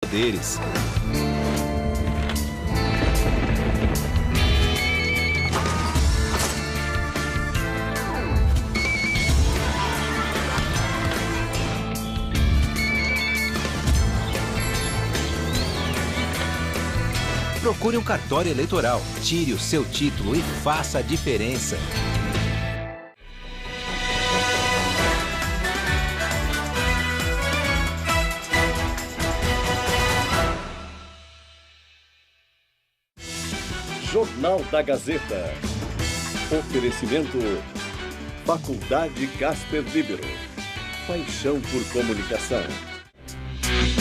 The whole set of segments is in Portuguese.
superpoderes. Procure um cartório eleitoral, tire o seu título e faça a diferença. Jornal da Gazeta. Oferecimento Faculdade Casper Libero. Paixão por comunicação.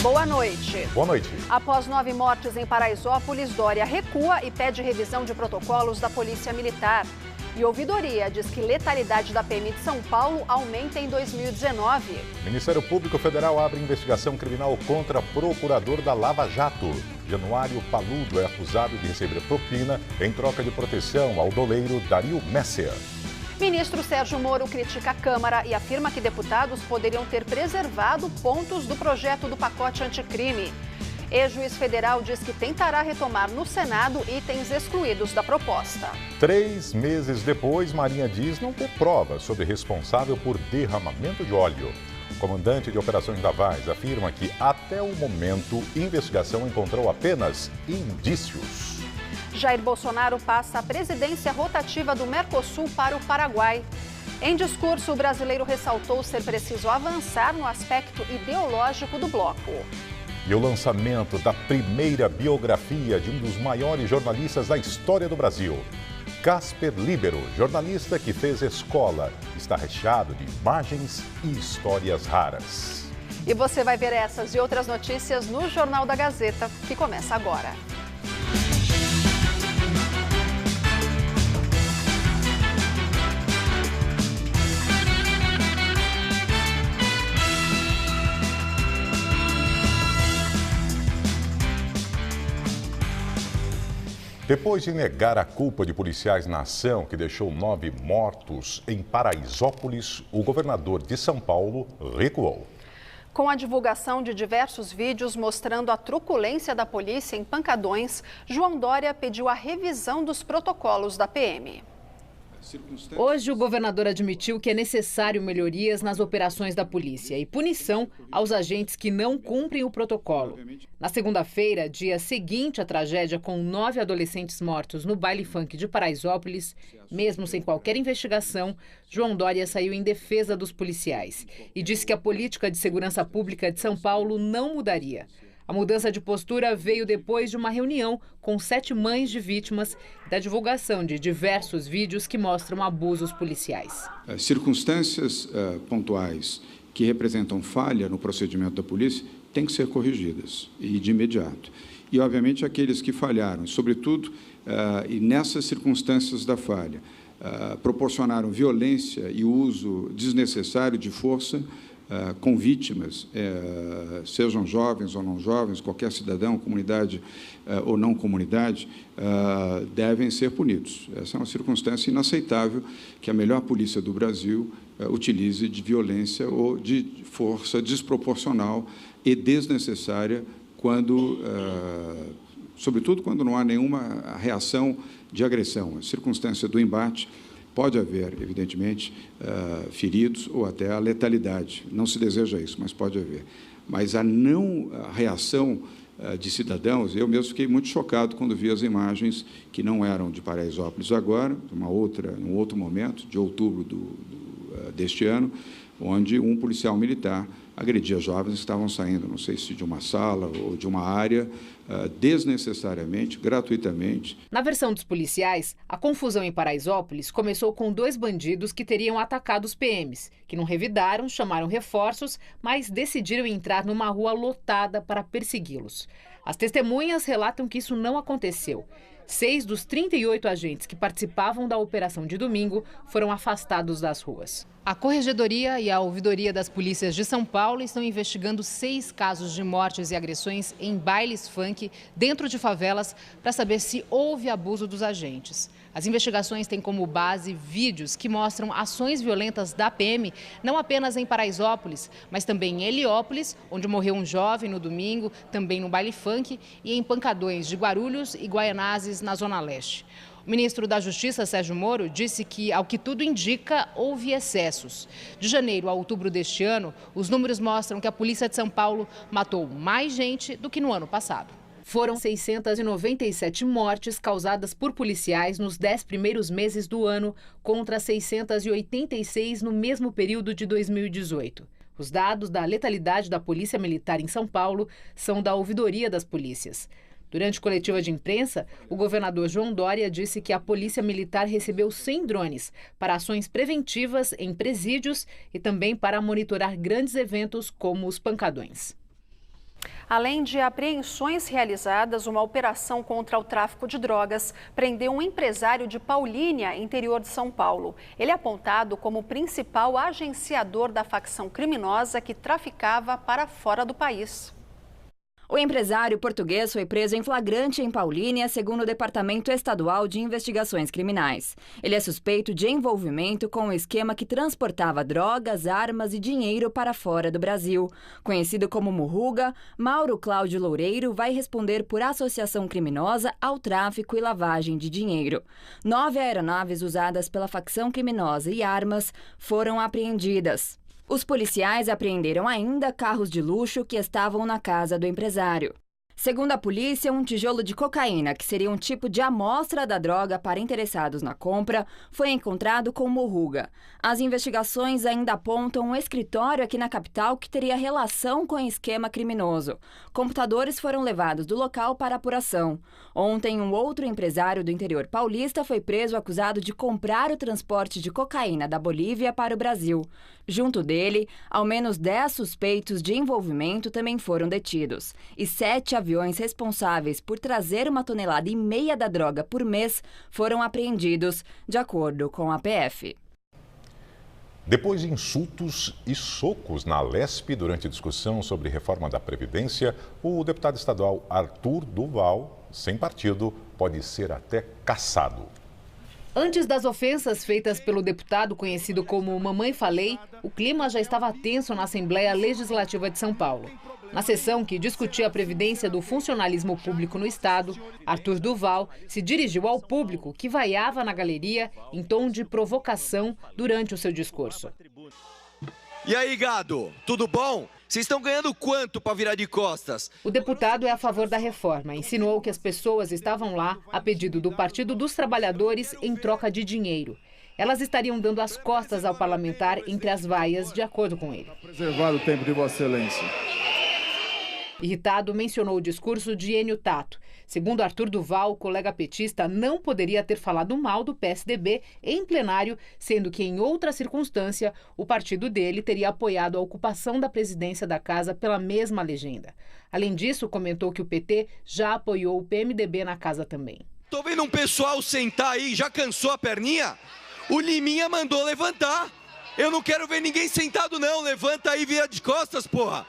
Boa noite. Boa noite. Após 9 mortes em Paraisópolis, Dória recua e pede revisão de protocolos da Polícia Militar. E ouvidoria diz que letalidade da PM de São Paulo aumenta em 2019. O Ministério Público Federal abre investigação criminal contra procurador da Lava Jato. Januário Paludo é acusado de receber propina em troca de proteção ao doleiro Dario Messer. Ministro Sérgio Moro critica a Câmara e afirma que deputados poderiam ter preservado pontos do projeto do pacote anticrime. Ex-juiz federal diz que tentará retomar no Senado itens excluídos da proposta. 3 meses depois, Marinha diz não ter provas sobre responsável por derramamento de óleo. O comandante de operações navais afirma que, até o momento, a investigação encontrou apenas indícios. Jair Bolsonaro passa a presidência rotativa do Mercosul para o Paraguai. Em discurso, o brasileiro ressaltou ser preciso avançar no aspecto ideológico do bloco. E o lançamento da primeira biografia de um dos maiores jornalistas da história do Brasil. Casper Libero, jornalista que fez escola, está recheado de imagens e histórias raras. E você vai ver essas e outras notícias no Jornal da Gazeta, que começa agora. Depois de negar a culpa de policiais na ação que deixou 9 mortos em Paraisópolis, o governador de São Paulo recuou. Com a divulgação de diversos vídeos mostrando a truculência da polícia em pancadões, João Dória pediu a revisão dos protocolos da PM. Hoje, o governador admitiu que é necessário melhorias nas operações da polícia e punição aos agentes que não cumprem o protocolo. Na segunda-feira, dia seguinte à tragédia com 9 adolescentes mortos no baile funk de Paraisópolis, mesmo sem qualquer investigação, João Dória saiu em defesa dos policiais e disse que a política de segurança pública de São Paulo não mudaria. A mudança de postura veio depois de uma reunião com 7 mães de vítimas e da divulgação de diversos vídeos que mostram abusos policiais. Circunstâncias pontuais que representam falha no procedimento da polícia têm que ser corrigidas e de imediato. E, obviamente, aqueles que falharam, sobretudo, e nessas circunstâncias da falha, proporcionaram violência e uso desnecessário de força, com vítimas, sejam jovens ou não jovens, qualquer cidadão, comunidade ou não comunidade, devem ser punidos. Essa é uma circunstância inaceitável que a melhor polícia do Brasil utilize de violência ou de força desproporcional e desnecessária, sobretudo quando não há nenhuma reação de agressão. A circunstância do embate pode haver, evidentemente, feridos ou até a letalidade. Não se deseja isso, mas pode haver. Mas a não reação de cidadãos, eu mesmo fiquei muito chocado quando vi as imagens que não eram de Paraisópolis agora, num outro momento, de outubro deste ano, onde um policial militar agredia jovens que estavam saindo, não sei se de uma sala ou de uma área, desnecessariamente, gratuitamente. Na versão dos policiais, a confusão em Paraisópolis começou com 2 bandidos que teriam atacado os PMs, que não revidaram, chamaram reforços, mas decidiram entrar numa rua lotada para persegui-los. As testemunhas relatam que isso não aconteceu. 6 dos 38 agentes que participavam da operação de domingo foram afastados das ruas. A Corregedoria e a Ouvidoria das Polícias de São Paulo estão investigando 6 casos de mortes e agressões em bailes funk funk dentro de favelas para saber se houve abuso dos agentes. As investigações têm como base vídeos que mostram ações violentas da PM, não apenas em Paraisópolis, mas também em Heliópolis, onde morreu um jovem no domingo, também no baile funk, e em pancadões de Guarulhos e Guaianazes, na Zona Leste. O ministro da Justiça, Sérgio Moro, disse que, ao que tudo indica, houve excessos. De janeiro a outubro deste ano, os números mostram que a Polícia de São Paulo matou mais gente do que no ano passado. Foram 697 mortes causadas por policiais nos 10 primeiros meses do ano, contra 686 no mesmo período de 2018. Os dados da letalidade da Polícia Militar em São Paulo são da Ouvidoria das Polícias. Durante coletiva de imprensa, o governador João Dória disse que a Polícia Militar recebeu 100 drones para ações preventivas em presídios e também para monitorar grandes eventos como os pancadões. Além de apreensões realizadas, uma operação contra o tráfico de drogas prendeu um empresário de Paulínia, interior de São Paulo. Ele é apontado como o principal agenciador da facção criminosa que traficava para fora do país. O empresário português foi preso em flagrante em Paulínia, segundo o Departamento Estadual de Investigações Criminais. Ele é suspeito de envolvimento com um esquema que transportava drogas, armas e dinheiro para fora do Brasil. Conhecido como Murruga, Mauro Cláudio Loureiro vai responder por associação criminosa ao tráfico e lavagem de dinheiro. 9 aeronaves usadas pela facção criminosa e armas foram apreendidas. Os policiais apreenderam ainda carros de luxo que estavam na casa do empresário. Segundo a polícia, um tijolo de cocaína, que seria um tipo de amostra da droga para interessados na compra, foi encontrado com Murruga. As investigações ainda apontam um escritório aqui na capital que teria relação com o esquema criminoso. Computadores foram levados do local para apuração. Ontem, um outro empresário do interior paulista foi preso acusado de comprar o transporte de cocaína da Bolívia para o Brasil. Junto dele, ao menos 10 suspeitos de envolvimento também foram detidos. E 7 aviões responsáveis por trazer 1,5 toneladas da droga por mês foram apreendidos, de acordo com a PF. Depois de insultos e socos na Alesp durante discussão sobre reforma da Previdência, o deputado estadual Arthur Duval, sem partido, pode ser até cassado. Antes das ofensas feitas pelo deputado conhecido como Mamãe Falei, o clima já estava tenso na Assembleia Legislativa de São Paulo. Na sessão que discutia a previdência do funcionalismo público no Estado, Arthur Duval se dirigiu ao público que vaiava na galeria em tom de provocação durante o seu discurso. E aí, gado, tudo bom? Vocês estão ganhando quanto para virar de costas? O deputado é a favor da reforma. Insinuou que as pessoas estavam lá a pedido do Partido dos Trabalhadores em troca de dinheiro. Elas estariam dando as costas ao parlamentar entre as vaias, de acordo com ele. Preservar o tempo de Vossa Excelência. Irritado, mencionou o discurso de Enio Tato. Segundo Arthur Duval, o colega petista não poderia ter falado mal do PSDB em plenário, sendo que, em outra circunstância, o partido dele teria apoiado a ocupação da presidência da casa pela mesma legenda. Além disso, comentou que o PT já apoiou o PMDB na casa também. Tô vendo um pessoal sentar aí, já cansou a perninha? O Liminha mandou levantar. Eu não quero ver ninguém sentado não, levanta aí e vira de costas, porra.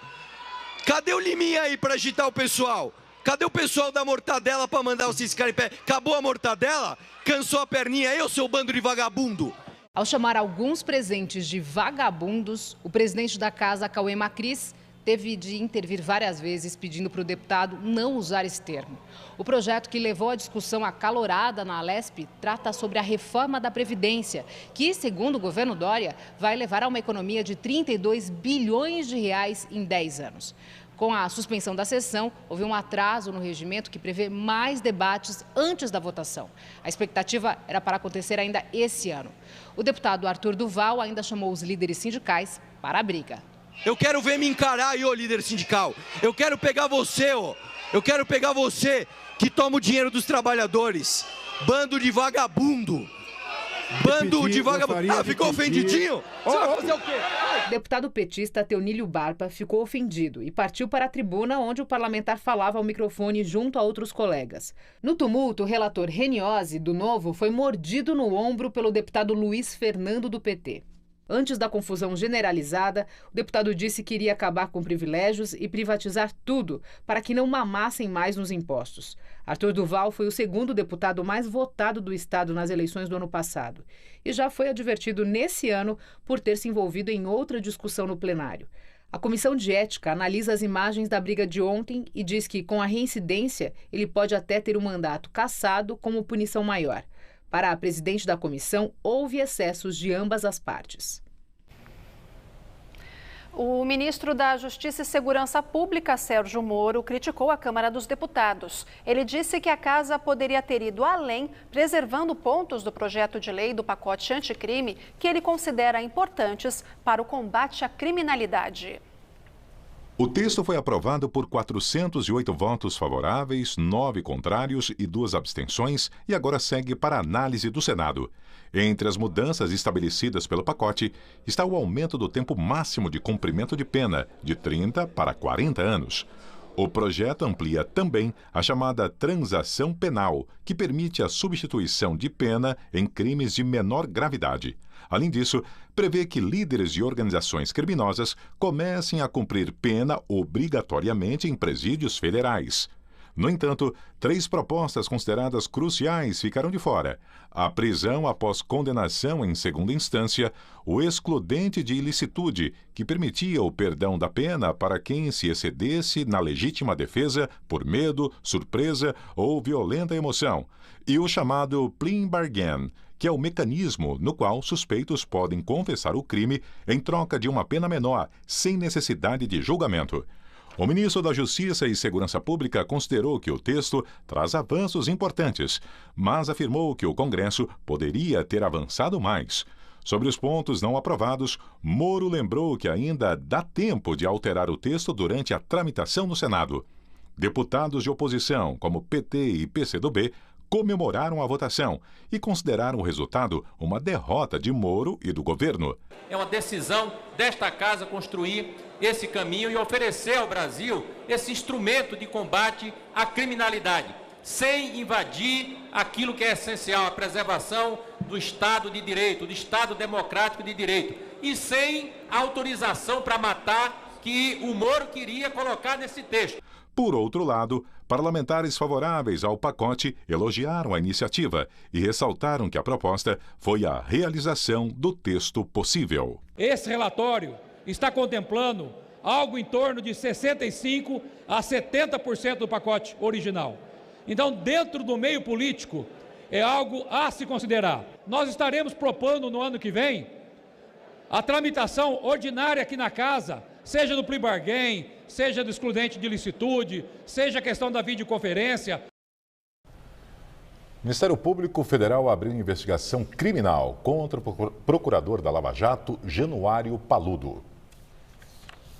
Cadê o Liminha aí para agitar o pessoal? Cadê o pessoal da mortadela para mandar vocês ficarem em pé? Acabou a mortadela? Cansou a perninha aí, ô seu bando de vagabundo? Ao chamar alguns presentes de vagabundos, o presidente da casa, Cauê Macris, teve de intervir várias vezes pedindo para o deputado não usar esse termo. O projeto que levou a discussão acalorada na Alesp trata sobre a reforma da Previdência, que, segundo o governo Dória, vai levar a uma economia de 32 bilhões de reais em 10 anos. Com a suspensão da sessão, houve um atraso no regimento que prevê mais debates antes da votação. A expectativa era para acontecer ainda esse ano. O deputado Arthur Duval ainda chamou os líderes sindicais para a briga. Eu quero ver me encarar aí, ô líder sindical. Eu quero pegar você, ô. Eu quero pegar você que toma o dinheiro dos trabalhadores. Bando de vagabundo. Bando de vagabundo. Ah, ficou ofendidinho? Você vai fazer o quê? O deputado petista Teonílio Barpa ficou ofendido e partiu para a tribuna onde o parlamentar falava ao microfone junto a outros colegas. No tumulto, o relator Reniose, do Novo, foi mordido no ombro pelo deputado Luiz Fernando, do PT. Antes da confusão generalizada, o deputado disse que iria acabar com privilégios e privatizar tudo para que não mamassem mais nos impostos. Arthur Duval foi o segundo deputado mais votado do estado nas eleições do ano passado e já foi advertido nesse ano por ter se envolvido em outra discussão no plenário. A Comissão de Ética analisa as imagens da briga de ontem e diz que, com a reincidência, ele pode até ter o mandato cassado como punição maior. Para a presidente da comissão, houve excessos de ambas as partes. O ministro da Justiça e Segurança Pública, Sérgio Moro, criticou a Câmara dos Deputados. Ele disse que a casa poderia ter ido além, preservando pontos do projeto de lei do pacote anticrime que ele considera importantes para o combate à criminalidade. O texto foi aprovado por 408 votos favoráveis, 9 contrários e 2 abstenções e agora segue para análise do Senado. Entre as mudanças estabelecidas pelo pacote está o aumento do tempo máximo de cumprimento de pena, de 30 para 40 anos. O projeto amplia também a chamada transação penal, que permite a substituição de pena em crimes de menor gravidade. Além disso, prevê que líderes de organizações criminosas comecem a cumprir pena obrigatoriamente em presídios federais. No entanto, 3 propostas consideradas cruciais ficaram de fora: a prisão após condenação em segunda instância, o excludente de ilicitude, que permitia o perdão da pena para quem se excedesse na legítima defesa por medo, surpresa ou violenta emoção, e o chamado plea bargain, que é o mecanismo no qual suspeitos podem confessar o crime em troca de uma pena menor, sem necessidade de julgamento. O ministro da Justiça e Segurança Pública considerou que o texto traz avanços importantes, mas afirmou que o Congresso poderia ter avançado mais. Sobre os pontos não aprovados, Moro lembrou que ainda dá tempo de alterar o texto durante a tramitação no Senado. Deputados de oposição, como PT e PCdoB, comemoraram a votação e consideraram o resultado uma derrota de Moro e do governo. É uma decisão desta casa construir esse caminho e oferecer ao Brasil esse instrumento de combate à criminalidade, sem invadir aquilo que é essencial, a preservação do Estado de Direito, do Estado democrático de direito, e sem autorização para matar que o Moro queria colocar nesse texto. Por outro lado, parlamentares favoráveis ao pacote elogiaram a iniciativa e ressaltaram que a proposta foi a realização do texto possível. Esse relatório está contemplando algo em torno de 65% a 70% do pacote original. Então, dentro do meio político, é algo a se considerar. Nós estaremos propondo no ano que vem a tramitação ordinária aqui na casa, seja do plea bargain, seja do excludente de ilicitude, seja a questão da videoconferência. O Ministério Público Federal abriu investigação criminal contra o procurador da Lava Jato, Januário Paludo.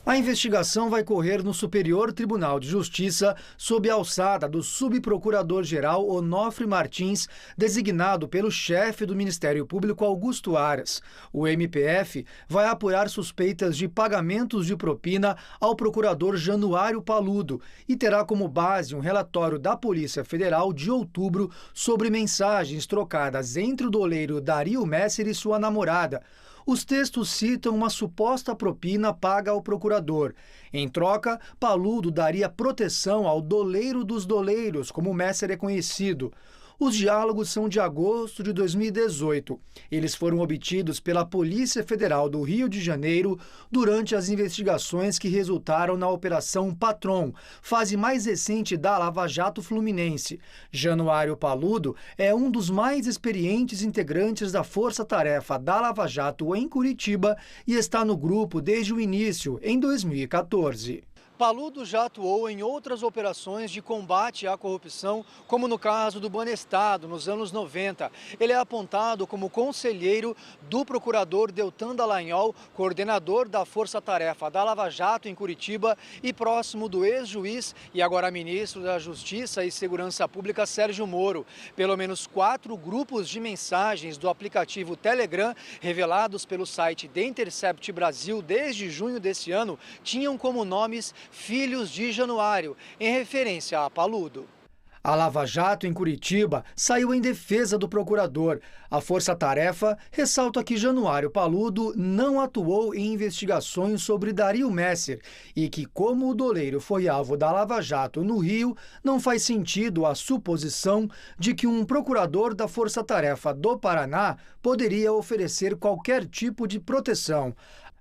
A investigação vai correr no Superior Tribunal de Justiça sob a alçada do subprocurador-geral Onofre Martins, designado pelo chefe do Ministério Público, Augusto Aras. O MPF vai apurar suspeitas de pagamentos de propina ao procurador Januário Paludo e terá como base um relatório da Polícia Federal de outubro sobre mensagens trocadas entre o doleiro Dario Messer e sua namorada. Os textos citam uma suposta propina paga ao procurador. Em troca, Paludo daria proteção ao doleiro dos doleiros, como Messer é conhecido. Os diálogos são de agosto de 2018. Eles foram obtidos pela Polícia Federal do Rio de Janeiro durante as investigações que resultaram na Operação Patron, fase mais recente da Lava Jato Fluminense. Januário Paludo é um dos mais experientes integrantes da Força Tarefa da Lava Jato em Curitiba e está no grupo desde o início, em 2014. Paludo já atuou em outras operações de combate à corrupção, como no caso do Banestado, nos anos 90. Ele é apontado como conselheiro do procurador Deltan Dallagnol, coordenador da Força Tarefa da Lava Jato em Curitiba e próximo do ex-juiz e agora ministro da Justiça e Segurança Pública, Sérgio Moro. Pelo menos 4 grupos de mensagens do aplicativo Telegram, revelados pelo site The Intercept Brasil desde junho desse ano, tinham como nomes Filhos de Januário, em referência a Paludo. A Lava Jato, em Curitiba, saiu em defesa do procurador. A Força-Tarefa ressalta que Januário Paludo não atuou em investigações sobre Dario Messer e que, como o doleiro foi alvo da Lava Jato no Rio, não faz sentido a suposição de que um procurador da Força-Tarefa do Paraná poderia oferecer qualquer tipo de proteção.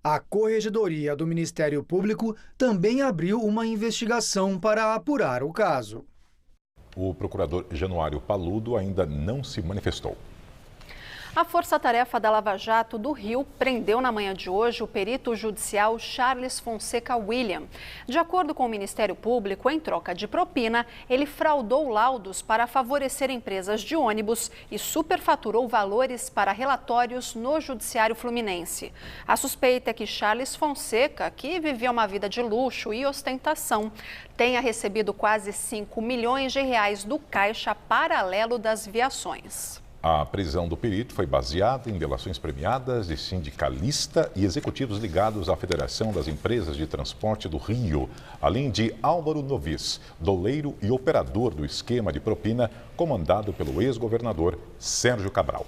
A Corregedoria do Ministério Público também abriu uma investigação para apurar o caso. O procurador Januário Paludo ainda não se manifestou. A Força-Tarefa da Lava Jato do Rio prendeu na manhã de hoje o perito judicial Charles Fonseca William. De acordo com o Ministério Público, em troca de propina, ele fraudou laudos para favorecer empresas de ônibus e superfaturou valores para relatórios no Judiciário Fluminense. A suspeita é que Charles Fonseca, que vivia uma vida de luxo e ostentação, tenha recebido quase 5 milhões de reais do caixa paralelo das viações. A prisão do perito foi baseada em delações premiadas de sindicalista e executivos ligados à Federação das Empresas de Transporte do Rio, além de Álvaro Novis, doleiro e operador do esquema de propina comandado pelo ex-governador Sérgio Cabral.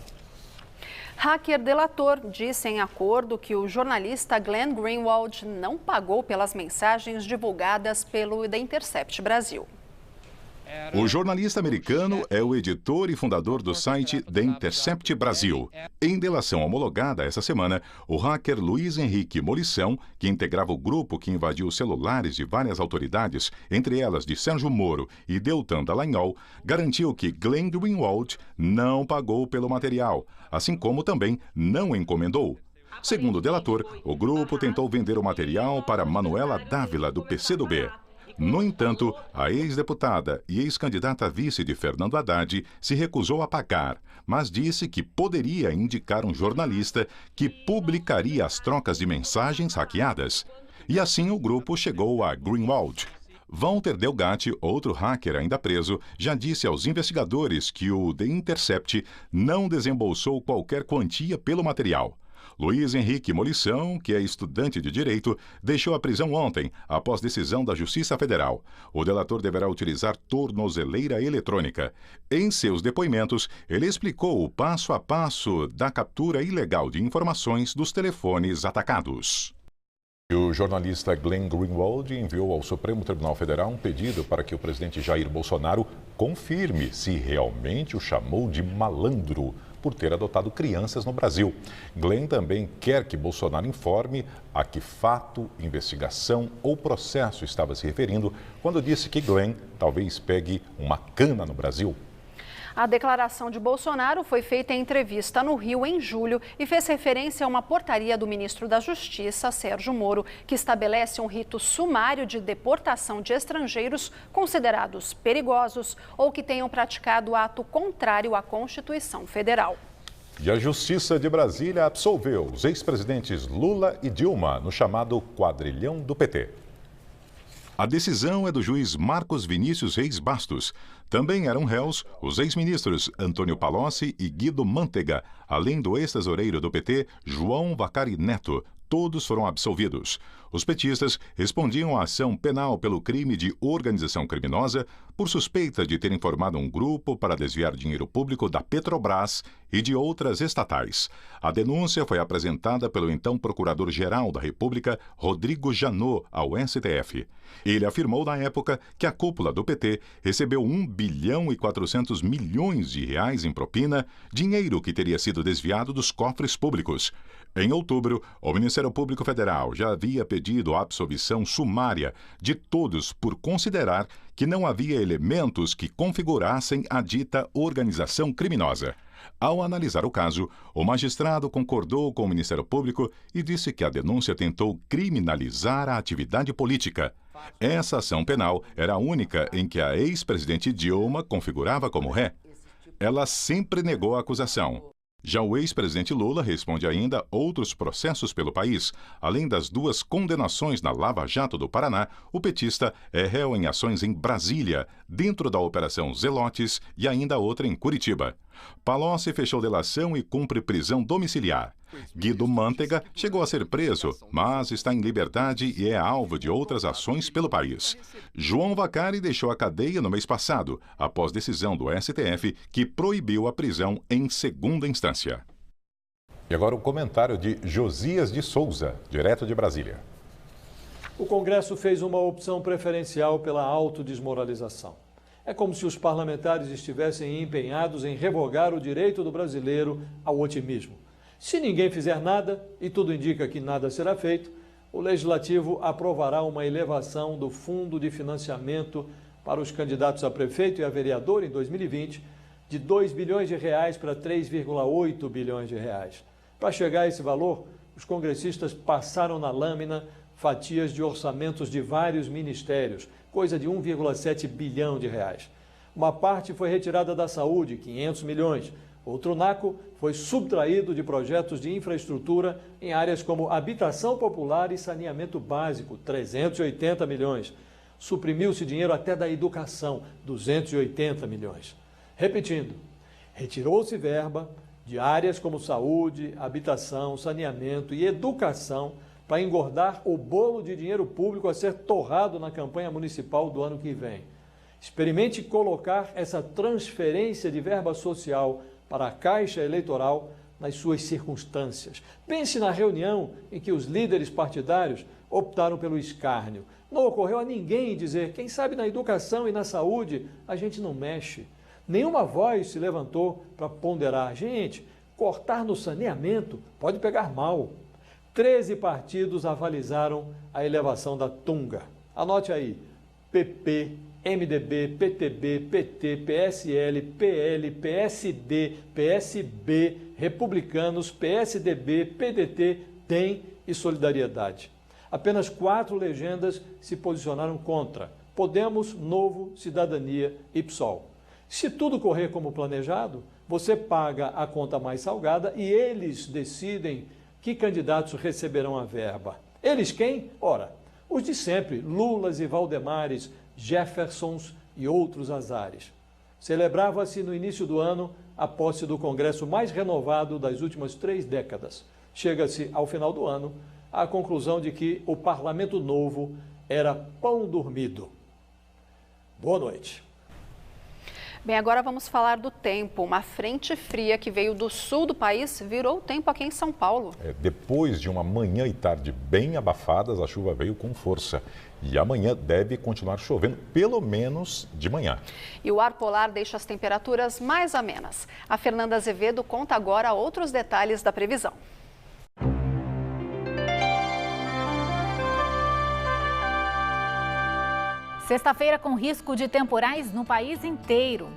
Hacker delator disse em acordo que o jornalista Glenn Greenwald não pagou pelas mensagens divulgadas pelo The Intercept Brasil. O jornalista americano é o editor e fundador do site The Intercept Brasil. Em delação homologada essa semana, o hacker Luiz Henrique Molição, que integrava o grupo que invadiu os celulares de várias autoridades, entre elas de Sérgio Moro e Deltan Dallagnol, garantiu que Glenn Greenwald não pagou pelo material, assim como também não encomendou. Segundo o delator, o grupo tentou vender o material para Manuela Dávila, do PCdoB. No entanto, a ex-deputada e ex-candidata a vice de Fernando Haddad se recusou a pagar, mas disse que poderia indicar um jornalista que publicaria as trocas de mensagens hackeadas. E assim o grupo chegou a Greenwald. Walter Delgatti, outro hacker ainda preso, já disse aos investigadores que o The Intercept não desembolsou qualquer quantia pelo material. Luiz Henrique Molição, que é estudante de Direito, deixou a prisão ontem, após decisão da Justiça Federal. O delator deverá utilizar tornozeleira eletrônica. Em seus depoimentos, ele explicou o passo a passo da captura ilegal de informações dos telefones atacados. O jornalista Glenn Greenwald enviou ao Supremo Tribunal Federal um pedido para que o presidente Jair Bolsonaro confirme se realmente o chamou de malandro por ter adotado crianças no Brasil. Glenn também quer que Bolsonaro informe a que fato, investigação ou processo estava se referindo quando disse que Glenn talvez pegue uma cana no Brasil. A declaração de Bolsonaro foi feita em entrevista no Rio em julho e fez referência a uma portaria do ministro da Justiça, Sérgio Moro, que estabelece um rito sumário de deportação de estrangeiros considerados perigosos ou que tenham praticado ato contrário à Constituição Federal. E a Justiça de Brasília absolveu os ex-presidentes Lula e Dilma no chamado quadrilhão do PT. A decisão é do juiz Marcos Vinícius Reis Bastos. Também eram réus os ex-ministros Antônio Palocci e Guido Mantega, além do ex-tesoureiro do PT, João Vacari Neto. Todos foram absolvidos. Os petistas respondiam à ação penal pelo crime de organização criminosa por suspeita de terem formado um grupo para desviar dinheiro público da Petrobras e de outras estatais. A denúncia foi apresentada pelo então Procurador-Geral da República, Rodrigo Janot, ao STF. Ele afirmou na época que a cúpula do PT recebeu 1 bilhão e 400 milhões de reais em propina, dinheiro que teria sido desviado dos cofres públicos. Em outubro, o Ministério Público Federal já havia pedido a absolvição sumária de todos por considerar que não havia elementos que configurassem a dita organização criminosa. Ao analisar o caso, o magistrado concordou com o Ministério Público e disse que a denúncia tentou criminalizar a atividade política. Essa ação penal era a única em que a ex-presidente Dilma configurava como ré. Ela sempre negou a acusação. Já o ex-presidente Lula responde ainda outros processos pelo país. Além das 2 condenações na Lava Jato do Paraná, o petista é réu em ações em Brasília, dentro da Operação Zelotes e ainda outra em Curitiba. Palocci fechou delação e cumpre prisão domiciliar. Guido Mantega chegou a ser preso, mas está em liberdade e é alvo de outras ações pelo país. João Vacari deixou a cadeia no mês passado, após decisão do STF que proibiu a prisão em segunda instância. E agora o comentário de Josias de Souza, direto de Brasília. O Congresso fez uma opção preferencial pela autodesmoralização. É como se os parlamentares estivessem empenhados em revogar o direito do brasileiro ao otimismo. Se ninguém fizer nada, e tudo indica que nada será feito, o Legislativo aprovará uma elevação do Fundo de Financiamento para os candidatos a prefeito e a vereador em 2020 de R$ 2 bilhões para R$ 3,8 bilhões. Para chegar a esse valor, os congressistas passaram na lâmina fatias de orçamentos de vários ministérios, coisa de 1,7 bilhão de reais. Uma parte foi retirada da saúde, 500 milhões. Outro naco foi subtraído de projetos de infraestrutura em áreas como habitação popular e saneamento básico, 380 milhões. Suprimiu-se dinheiro até da educação, 280 milhões. Repetindo, retirou-se verba de áreas como saúde, habitação, saneamento e educação para engordar o bolo de dinheiro público a ser torrado na campanha municipal do ano que vem. Experimente colocar essa transferência de verba social para a Caixa Eleitoral nas suas circunstâncias. Pense na reunião em que os líderes partidários optaram pelo escárnio. Não ocorreu a ninguém dizer, quem sabe na educação e na saúde a gente não mexe. Nenhuma voz se levantou para ponderar. Gente, cortar no saneamento pode pegar mal. 13 partidos avalizaram a elevação da tunga. Anote aí, PP, MDB, PTB, PT, PSL, PL, PSD, PSB, Republicanos, PSDB, PDT, DEM e Solidariedade. Apenas 4 legendas se posicionaram contra. Podemos, Novo, Cidadania e PSOL. Se tudo correr como planejado, você paga a conta mais salgada e eles decidem que candidatos receberão a verba. Eles quem? Ora, os de sempre, Lulas e Valdemares, Jeffersons e outros azares. Celebrava-se no início do ano a posse do Congresso mais renovado das últimas 3 décadas. Chega-se ao final do ano à conclusão de que o Parlamento Novo era pão dormido. Boa noite. Bem, agora vamos falar do tempo. Uma frente fria que veio do sul do país virou o tempo aqui em São Paulo. Depois de uma manhã e tarde bem abafadas, a chuva veio com força. E amanhã deve continuar chovendo, pelo menos de manhã. E o ar polar deixa as temperaturas mais amenas. A Fernanda Azevedo conta agora outros detalhes da previsão. Sexta-feira com risco de temporais no país inteiro.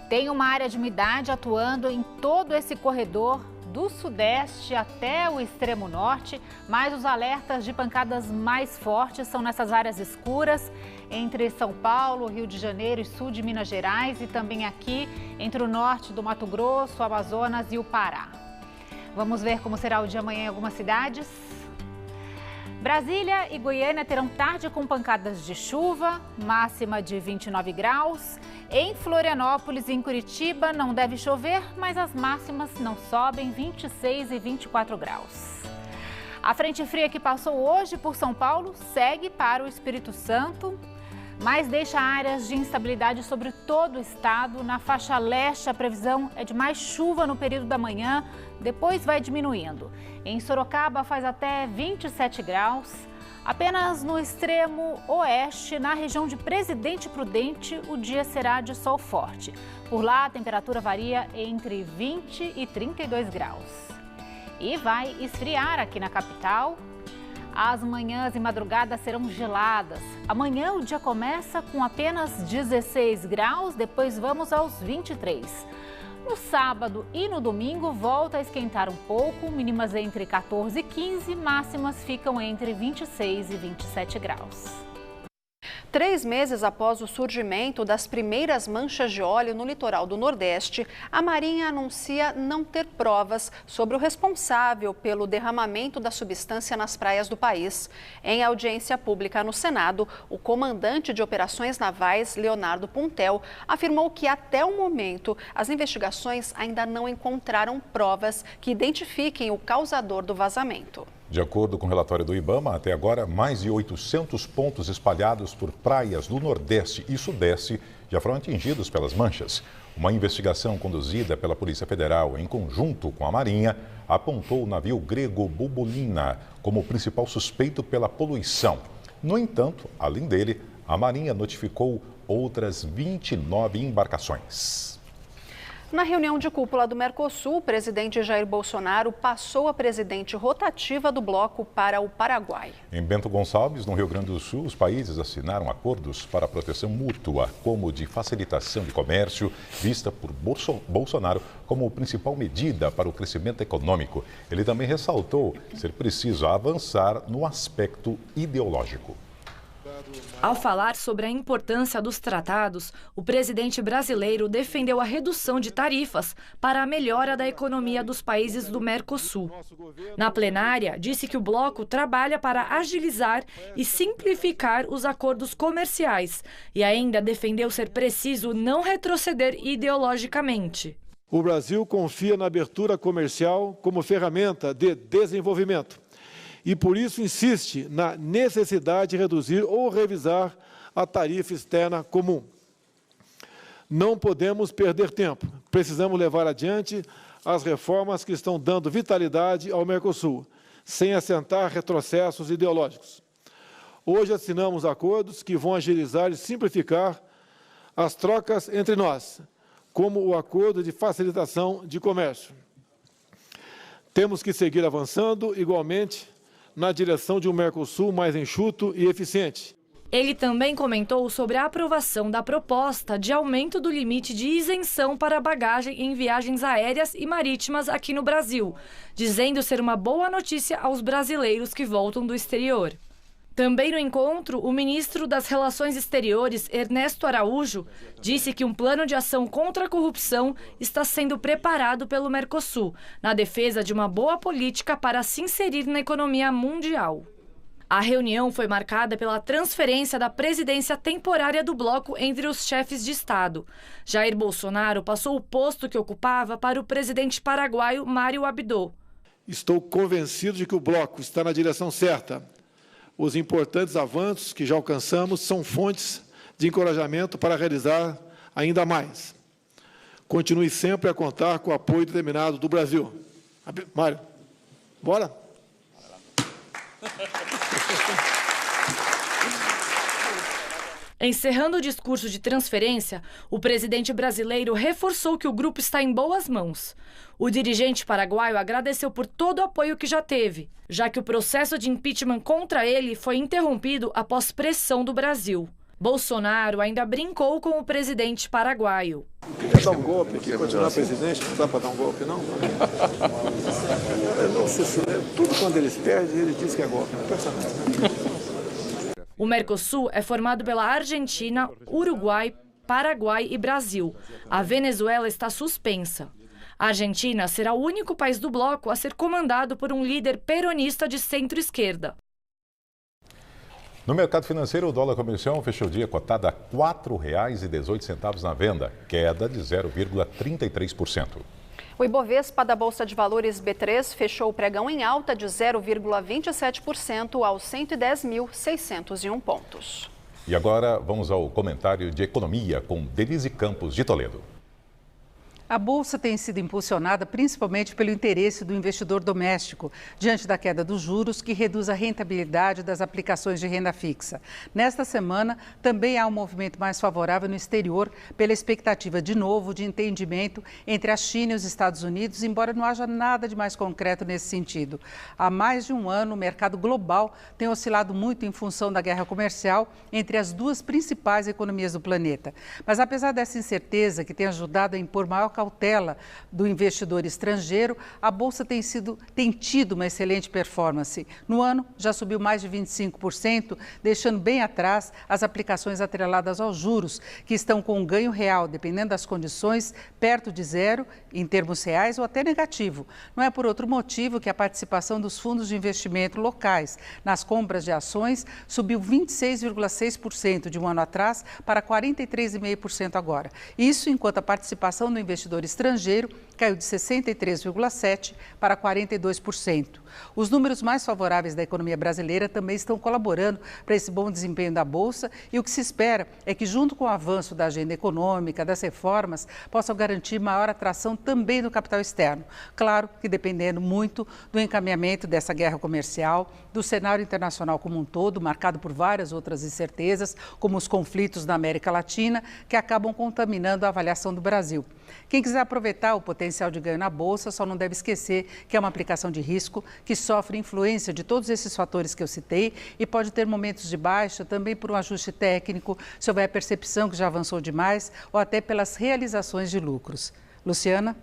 Tem uma área de umidade atuando em todo esse corredor, do sudeste até o extremo norte, mas os alertas de pancadas mais fortes são nessas áreas escuras, entre São Paulo, Rio de Janeiro e sul de Minas Gerais e também aqui entre o norte do Mato Grosso, Amazonas e o Pará. Vamos ver como será o dia amanhã em algumas cidades. Brasília e Goiânia terão tarde com pancadas de chuva, máxima de 29 graus. Em Florianópolis e em Curitiba não deve chover, mas as máximas não sobem, 26 e 24 graus. A frente fria que passou hoje por São Paulo segue para o Espírito Santo, mas deixa áreas de instabilidade sobre todo o estado. Na faixa leste, a previsão é de mais chuva no período da manhã, depois vai diminuindo. Em Sorocaba faz até 27 graus. Apenas no extremo oeste, na região de Presidente Prudente, o dia será de sol forte. Por lá, a temperatura varia entre 20 e 32 graus. E vai esfriar aqui na capital. As manhãs e madrugadas serão geladas. Amanhã o dia começa com apenas 16 graus, depois vamos aos 23. No sábado e no domingo volta a esquentar um pouco, mínimas entre 14 e 15, máximas ficam entre 26 e 27 graus. 3 meses após o surgimento das primeiras manchas de óleo no litoral do Nordeste, a Marinha anuncia não ter provas sobre o responsável pelo derramamento da substância nas praias do país. Em audiência pública no Senado, o comandante de operações navais, Leonardo Puntel, afirmou que até o momento as investigações ainda não encontraram provas que identifiquem o causador do vazamento. De acordo com o relatório do IBAMA, até agora, mais de 800 pontos espalhados por praias do Nordeste e Sudeste já foram atingidos pelas manchas. Uma investigação conduzida pela Polícia Federal em conjunto com a Marinha apontou o navio grego Bubolina como o principal suspeito pela poluição. No entanto, além dele, a Marinha notificou outras 29 embarcações. Na reunião de cúpula do Mercosul, o presidente Jair Bolsonaro passou a presidente rotativa do bloco para o Paraguai. Em Bento Gonçalves, no Rio Grande do Sul, os países assinaram acordos para a proteção mútua, como de facilitação de comércio, vista por Bolsonaro como principal medida para o crescimento econômico. Ele também ressaltou ser preciso avançar no aspecto ideológico. Ao falar sobre a importância dos tratados, o presidente brasileiro defendeu a redução de tarifas para a melhora da economia dos países do Mercosul. Na plenária, disse que o bloco trabalha para agilizar e simplificar os acordos comerciais e ainda defendeu ser preciso não retroceder ideologicamente. O Brasil confia na abertura comercial como ferramenta de desenvolvimento. E, por isso, insiste na necessidade de reduzir ou revisar a tarifa externa comum. Não podemos perder tempo. Precisamos levar adiante as reformas que estão dando vitalidade ao Mercosul, sem assentar retrocessos ideológicos. Hoje assinamos acordos que vão agilizar e simplificar as trocas entre nós, como o acordo de facilitação de comércio. Temos que seguir avançando igualmente na direção de um Mercosul mais enxuto e eficiente. Ele também comentou sobre a aprovação da proposta de aumento do limite de isenção para bagagem em viagens aéreas e marítimas aqui no Brasil, dizendo ser uma boa notícia aos brasileiros que voltam do exterior. Também no encontro, o ministro das Relações Exteriores, Ernesto Araújo, disse que um plano de ação contra a corrupção está sendo preparado pelo Mercosul, na defesa de uma boa política para se inserir na economia mundial. A reunião foi marcada pela transferência da presidência temporária do bloco entre os chefes de Estado. Jair Bolsonaro passou o posto que ocupava para o presidente paraguaio Mário Abdo. Estou convencido de que o bloco está na direção certa. Os importantes avanços que já alcançamos são fontes de encorajamento para realizar ainda mais. Continue sempre a contar com o apoio determinado do Brasil. Mário, bora? Encerrando o discurso de transferência, o presidente brasileiro reforçou que o grupo está em boas mãos. O dirigente paraguaio agradeceu por todo o apoio que já teve, já que o processo de impeachment contra ele foi interrompido após pressão do Brasil. Bolsonaro ainda brincou com o presidente paraguaio. Quer dar um golpe aqui, continuar presidente? Não dá para dar um golpe, não? Tudo quando eles perdem, ele diz que é golpe. O Mercosul é formado pela Argentina, Uruguai, Paraguai e Brasil. A Venezuela está suspensa. A Argentina será o único país do bloco a ser comandado por um líder peronista de centro-esquerda. No mercado financeiro, o dólar comercial fechou o dia cotado a R$ 4,18 na venda, queda de 0,33%. O Ibovespa da Bolsa de Valores B3 fechou o pregão em alta de 0,27% aos 110.601 pontos. E agora vamos ao comentário de economia com Denise Campos de Toledo. A Bolsa tem sido impulsionada principalmente pelo interesse do investidor doméstico, diante da queda dos juros, que reduz a rentabilidade das aplicações de renda fixa. Nesta semana, também há um movimento mais favorável no exterior, pela expectativa de novo de entendimento entre a China e os Estados Unidos, embora não haja nada de mais concreto nesse sentido. Há mais de um ano, o mercado global tem oscilado muito em função da guerra comercial entre as duas principais economias do planeta. Mas apesar dessa incerteza, que tem ajudado a impor maior cautela do investidor estrangeiro, a Bolsa tem tido uma excelente performance. No ano, já subiu mais de 25%, deixando bem atrás as aplicações atreladas aos juros, que estão com um ganho real, dependendo das condições, perto de zero, em termos reais, ou até negativo. Não é por outro motivo que a participação dos fundos de investimento locais nas compras de ações subiu 26,6% de um ano atrás para 43,5% agora. Isso enquanto a participação do investidor estrangeiro caiu de 63,7% para 42%. Os números mais favoráveis da economia brasileira também estão colaborando para esse bom desempenho da Bolsa e o que se espera é que, junto com o avanço da agenda econômica, das reformas, possam garantir maior atração também do capital externo. Claro que dependendo muito do encaminhamento dessa guerra comercial, do cenário internacional como um todo, marcado por várias outras incertezas, como os conflitos na América Latina, que acabam contaminando a avaliação do Brasil. Quem quiser aproveitar o potencial de ganho na Bolsa só não deve esquecer que é uma aplicação de risco que sofre influência de todos esses fatores que eu citei e pode ter momentos de baixa também por um ajuste técnico, se houver percepção que já avançou demais ou até pelas realizações de lucros. Luciana?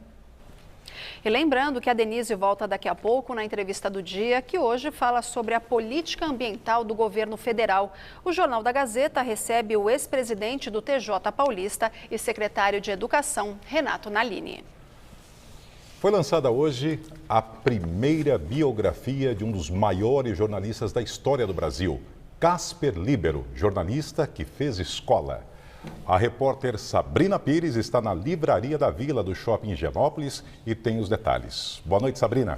E lembrando que a Denise volta daqui a pouco na entrevista do dia, que hoje fala sobre a política ambiental do governo federal. O Jornal da Gazeta recebe o ex-presidente do TJ Paulista e secretário de Educação, Renato Nalini. Foi lançada hoje a primeira biografia de um dos maiores jornalistas da história do Brasil, Casper Líbero, jornalista que fez escola. A repórter Sabrina Pires está na Livraria da Vila do Shopping Higienópolis e tem os detalhes. Boa noite, Sabrina.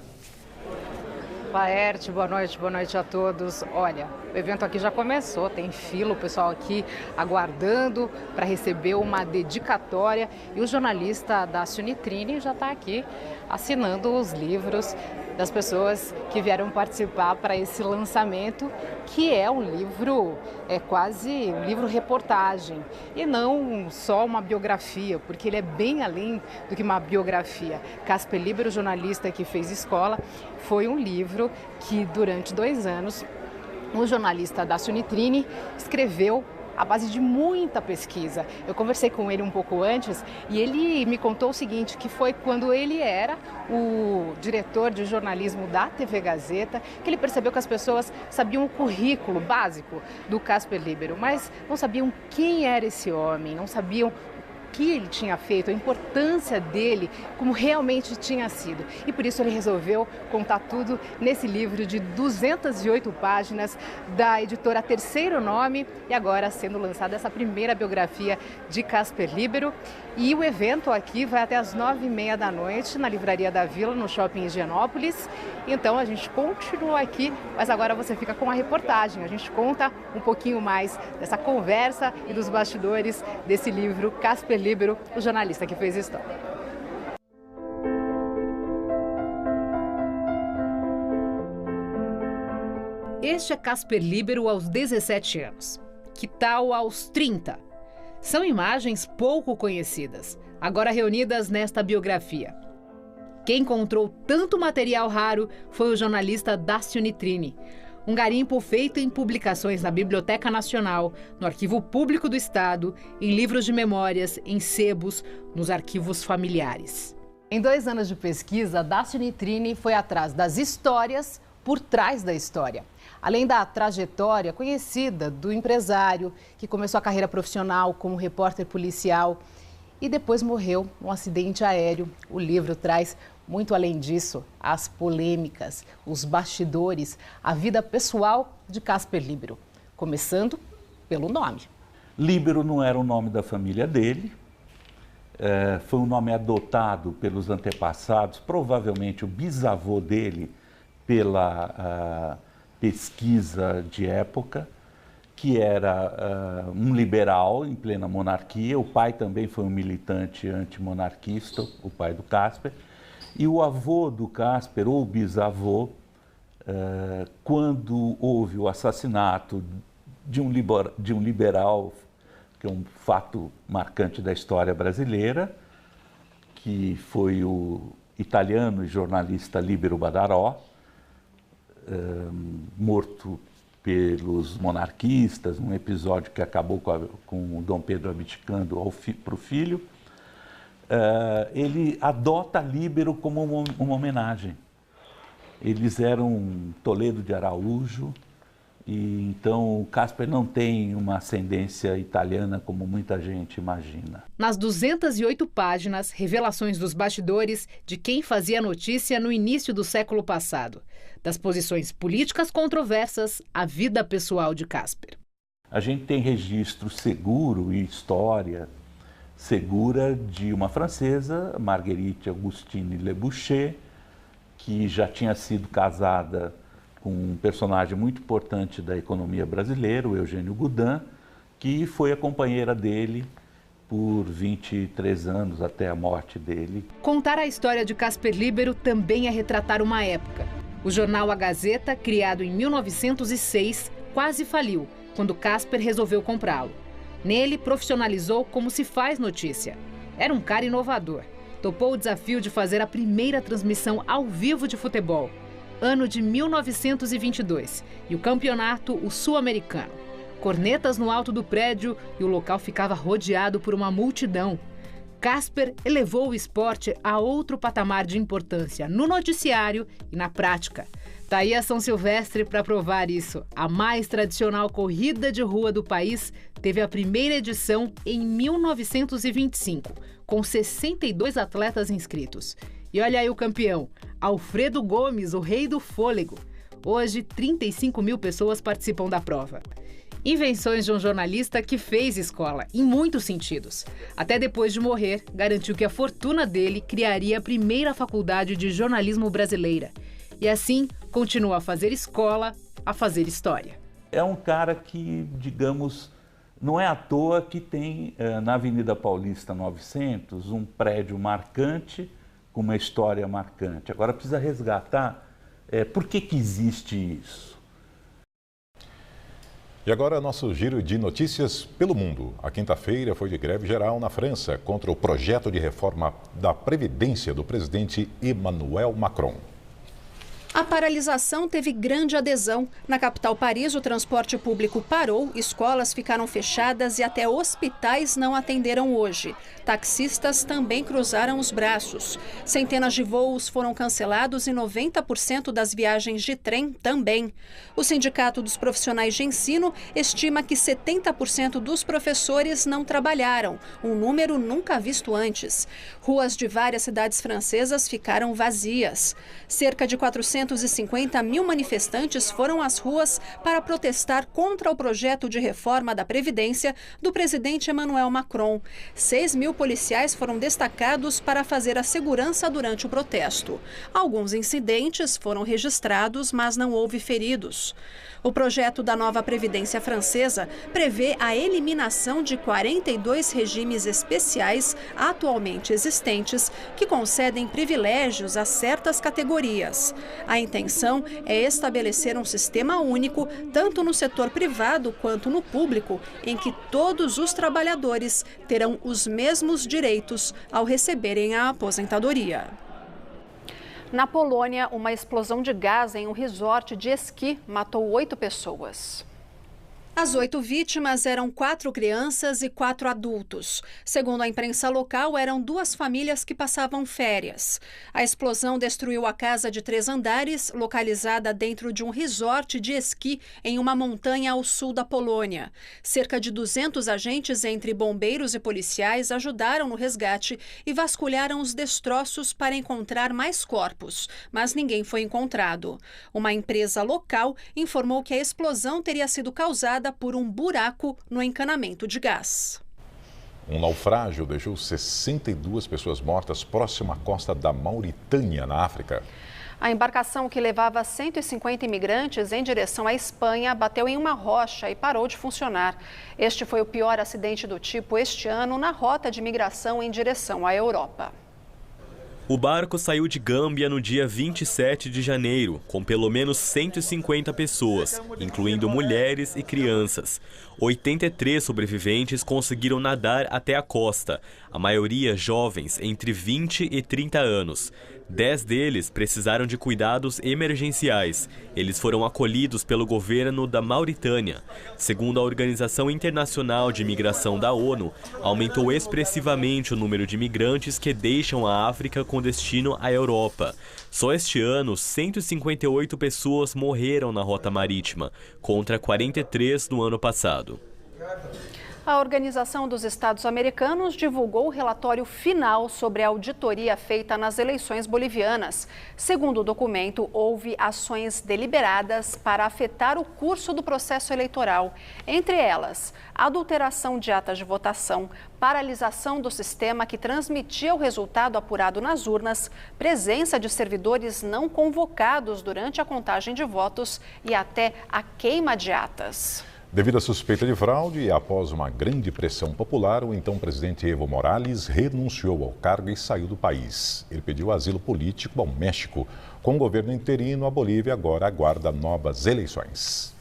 Laerte, boa noite a todos. Olha, o evento aqui já começou, tem fila, o pessoal aqui aguardando para receber uma dedicatória e o jornalista Dácio Nitrini já está aqui assinando os livros das pessoas que vieram participar para esse lançamento, que é um livro, é quase um livro-reportagem e não só uma biografia, porque ele é bem além do que uma biografia. Casper Líbero, jornalista que fez escola, foi um livro que durante 2 anos o jornalista Dácio Nitrini escreveu à base de muita pesquisa. Eu conversei com ele um pouco antes e ele me contou o seguinte, que foi quando ele era o diretor de jornalismo da TV Gazeta, que ele percebeu que as pessoas sabiam o currículo básico do Casper Líbero, mas não sabiam quem era esse homem, não sabiam o que ele tinha feito, a importância dele, como realmente tinha sido. E por isso ele resolveu contar tudo nesse livro de 208 páginas da editora Terceiro Nome e agora sendo lançada essa primeira biografia de Casper Líbero. E o evento aqui vai até às 9h30 da noite na Livraria da Vila, no Shopping Higienópolis. Então a gente continua aqui, mas agora você fica com a reportagem. A gente conta um pouquinho mais dessa conversa e dos bastidores desse livro Casper Líbero, o jornalista que fez história. Este é Casper Líbero aos 17 anos. Que tal aos 30? São imagens pouco conhecidas, agora reunidas nesta biografia. Quem encontrou tanto material raro foi o jornalista Dácio Nitrini. Um garimpo feito em publicações na Biblioteca Nacional, no Arquivo Público do Estado, em livros de memórias, em sebos, nos arquivos familiares. Em 2 anos de pesquisa, Dácio Nitrini foi atrás das histórias por trás da história. Além da trajetória conhecida do empresário, que começou a carreira profissional como repórter policial e depois morreu num acidente aéreo, o livro traz muito além disso, as polêmicas, os bastidores, a vida pessoal de Casper Líbero, começando pelo nome. Líbero não era o nome da família dele, foi um nome adotado pelos antepassados, provavelmente o bisavô dele, pela pesquisa de época, que era um liberal em plena monarquia. O pai também foi um militante antimonarquista, o pai do Casper. E o avô do Casper, ou bisavô, quando houve o assassinato de um liberal, que é um fato marcante da história brasileira, que foi o italiano e jornalista Líbero Badaró, morto pelos monarquistas, um episódio que acabou com o Dom Pedro abdicando para o filho. ele adota Líbero como uma homenagem. Eles eram Toledo de Araújo, e então o Casper não tem uma ascendência italiana como muita gente imagina. Nas 208 páginas, revelações dos bastidores de quem fazia notícia no início do século passado, das posições políticas controversas à vida pessoal de Casper. A gente tem registro seguro e história segura de uma francesa, Marguerite Augustine Le Boucher, que já tinha sido casada com um personagem muito importante da economia brasileira, o Eugênio Goudin, que foi a companheira dele por 23 anos até a morte dele. Contar a história de Casper Líbero também é retratar uma época. O jornal A Gazeta, criado em 1906, quase faliu quando Casper resolveu comprá-lo. Nele, profissionalizou como se faz notícia. Era um cara inovador. Topou o desafio de fazer a primeira transmissão ao vivo de futebol, ano de 1922, e o campeonato, o Sul-Americano. Cornetas no alto do prédio e o local ficava rodeado por uma multidão. Casper elevou o esporte a outro patamar de importância no noticiário e na prática. Tá aí a São Silvestre para provar isso. A mais tradicional corrida de rua do país teve a primeira edição em 1925, com 62 atletas inscritos. E olha aí o campeão, Alfredo Gomes, o rei do fôlego. Hoje, 35 mil pessoas participam da prova. Invenções de um jornalista que fez escola, em muitos sentidos. Até depois de morrer, garantiu que a fortuna dele criaria a primeira faculdade de jornalismo brasileira. E assim, continua a fazer escola, a fazer história. É um cara que, digamos, não é à toa que tem na Avenida Paulista 900 um prédio marcante, com uma história marcante. Agora precisa resgatar por que existe isso. E agora nosso giro de notícias pelo mundo. A quinta-feira foi de greve geral na França contra o projeto de reforma da Previdência do presidente Emmanuel Macron. A paralisação teve grande adesão. Na capital Paris, o transporte público parou, escolas ficaram fechadas e até hospitais não atenderam hoje. Taxistas também cruzaram os braços. Centenas de voos foram cancelados e 90% das viagens de trem também. O Sindicato dos Profissionais de Ensino estima que 70% dos professores não trabalharam, um número nunca visto antes. Ruas de várias cidades francesas ficaram vazias. Cerca de 450 mil manifestantes foram às ruas para protestar contra o projeto de reforma da Previdência do presidente Emmanuel Macron. 6 mil policiais foram destacados para fazer a segurança durante o protesto. Alguns incidentes foram registrados, mas não houve feridos. O projeto da nova Previdência francesa prevê a eliminação de 42 regimes especiais atualmente existentes que concedem privilégios a certas categorias. A intenção é estabelecer um sistema único, tanto no setor privado quanto no público, em que todos os trabalhadores terão os mesmos direitos ao receberem a aposentadoria. Na Polônia, uma explosão de gás em um resort de esqui matou 8 pessoas. As 8 vítimas eram 4 crianças e 4 adultos. Segundo a imprensa local, eram 2 famílias que passavam férias. A explosão destruiu a casa de 3 andares, localizada dentro de um resort de esqui em uma montanha ao sul da Polônia. Cerca de 200 agentes, entre bombeiros e policiais, ajudaram no resgate e vasculharam os destroços para encontrar mais corpos, mas ninguém foi encontrado. Uma empresa local informou que a explosão teria sido causada por um buraco no encanamento de gás. Um naufrágio deixou 62 pessoas mortas próximo à costa da Mauritânia, na África. A embarcação que levava 150 imigrantes em direção à Espanha bateu em uma rocha e parou de funcionar. Este foi o pior acidente do tipo este ano na rota de migração em direção à Europa. O barco saiu de Gâmbia no dia 27 de janeiro, com pelo menos 150 pessoas, incluindo mulheres e crianças. 83 sobreviventes conseguiram nadar até a costa, a maioria jovens entre 20 e 30 anos. 10 deles precisaram de cuidados emergenciais. Eles foram acolhidos pelo governo da Mauritânia. Segundo a Organização Internacional de Migração da ONU, aumentou expressivamente o número de migrantes que deixam a África com destino à Europa. Só este ano, 158 pessoas morreram na rota marítima, contra 43 no ano passado. A Organização dos Estados Americanos divulgou o relatório final sobre a auditoria feita nas eleições bolivianas. Segundo o documento, houve ações deliberadas para afetar o curso do processo eleitoral. Entre elas, adulteração de atas de votação, paralisação do sistema que transmitia o resultado apurado nas urnas, presença de servidores não convocados durante a contagem de votos e até a queima de atas. Devido à suspeita de fraude e após uma grande pressão popular, o então presidente Evo Morales renunciou ao cargo e saiu do país. Ele pediu asilo político ao México. Com o governo interino, a Bolívia agora aguarda novas eleições.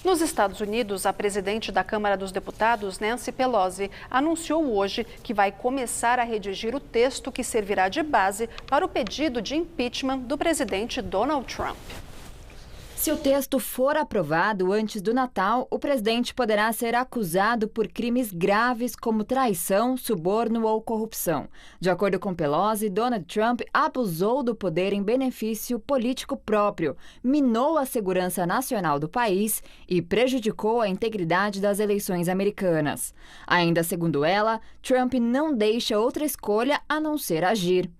Nos Estados Unidos, a presidente da Câmara dos Deputados, Nancy Pelosi, anunciou hoje que vai começar a redigir o texto que servirá de base para o pedido de impeachment do presidente Donald Trump. Se o texto for aprovado antes do Natal, o presidente poderá ser acusado por crimes graves como traição, suborno ou corrupção. De acordo com Pelosi, Donald Trump abusou do poder em benefício político próprio, minou a segurança nacional do país e prejudicou a integridade das eleições americanas. Ainda segundo ela, Trump não deixa outra escolha a não ser agir.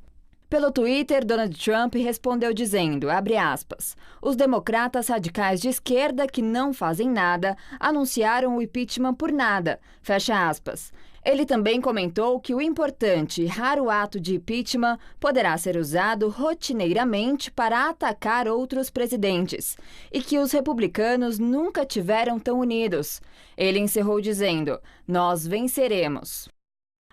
Pelo Twitter, Donald Trump respondeu dizendo, abre aspas, os democratas radicais de esquerda que não fazem nada anunciaram o impeachment por nada, fecha aspas. Ele também comentou que o importante e raro ato de impeachment poderá ser usado rotineiramente para atacar outros presidentes e que os republicanos nunca tiveram tão unidos. Ele encerrou dizendo, nós venceremos.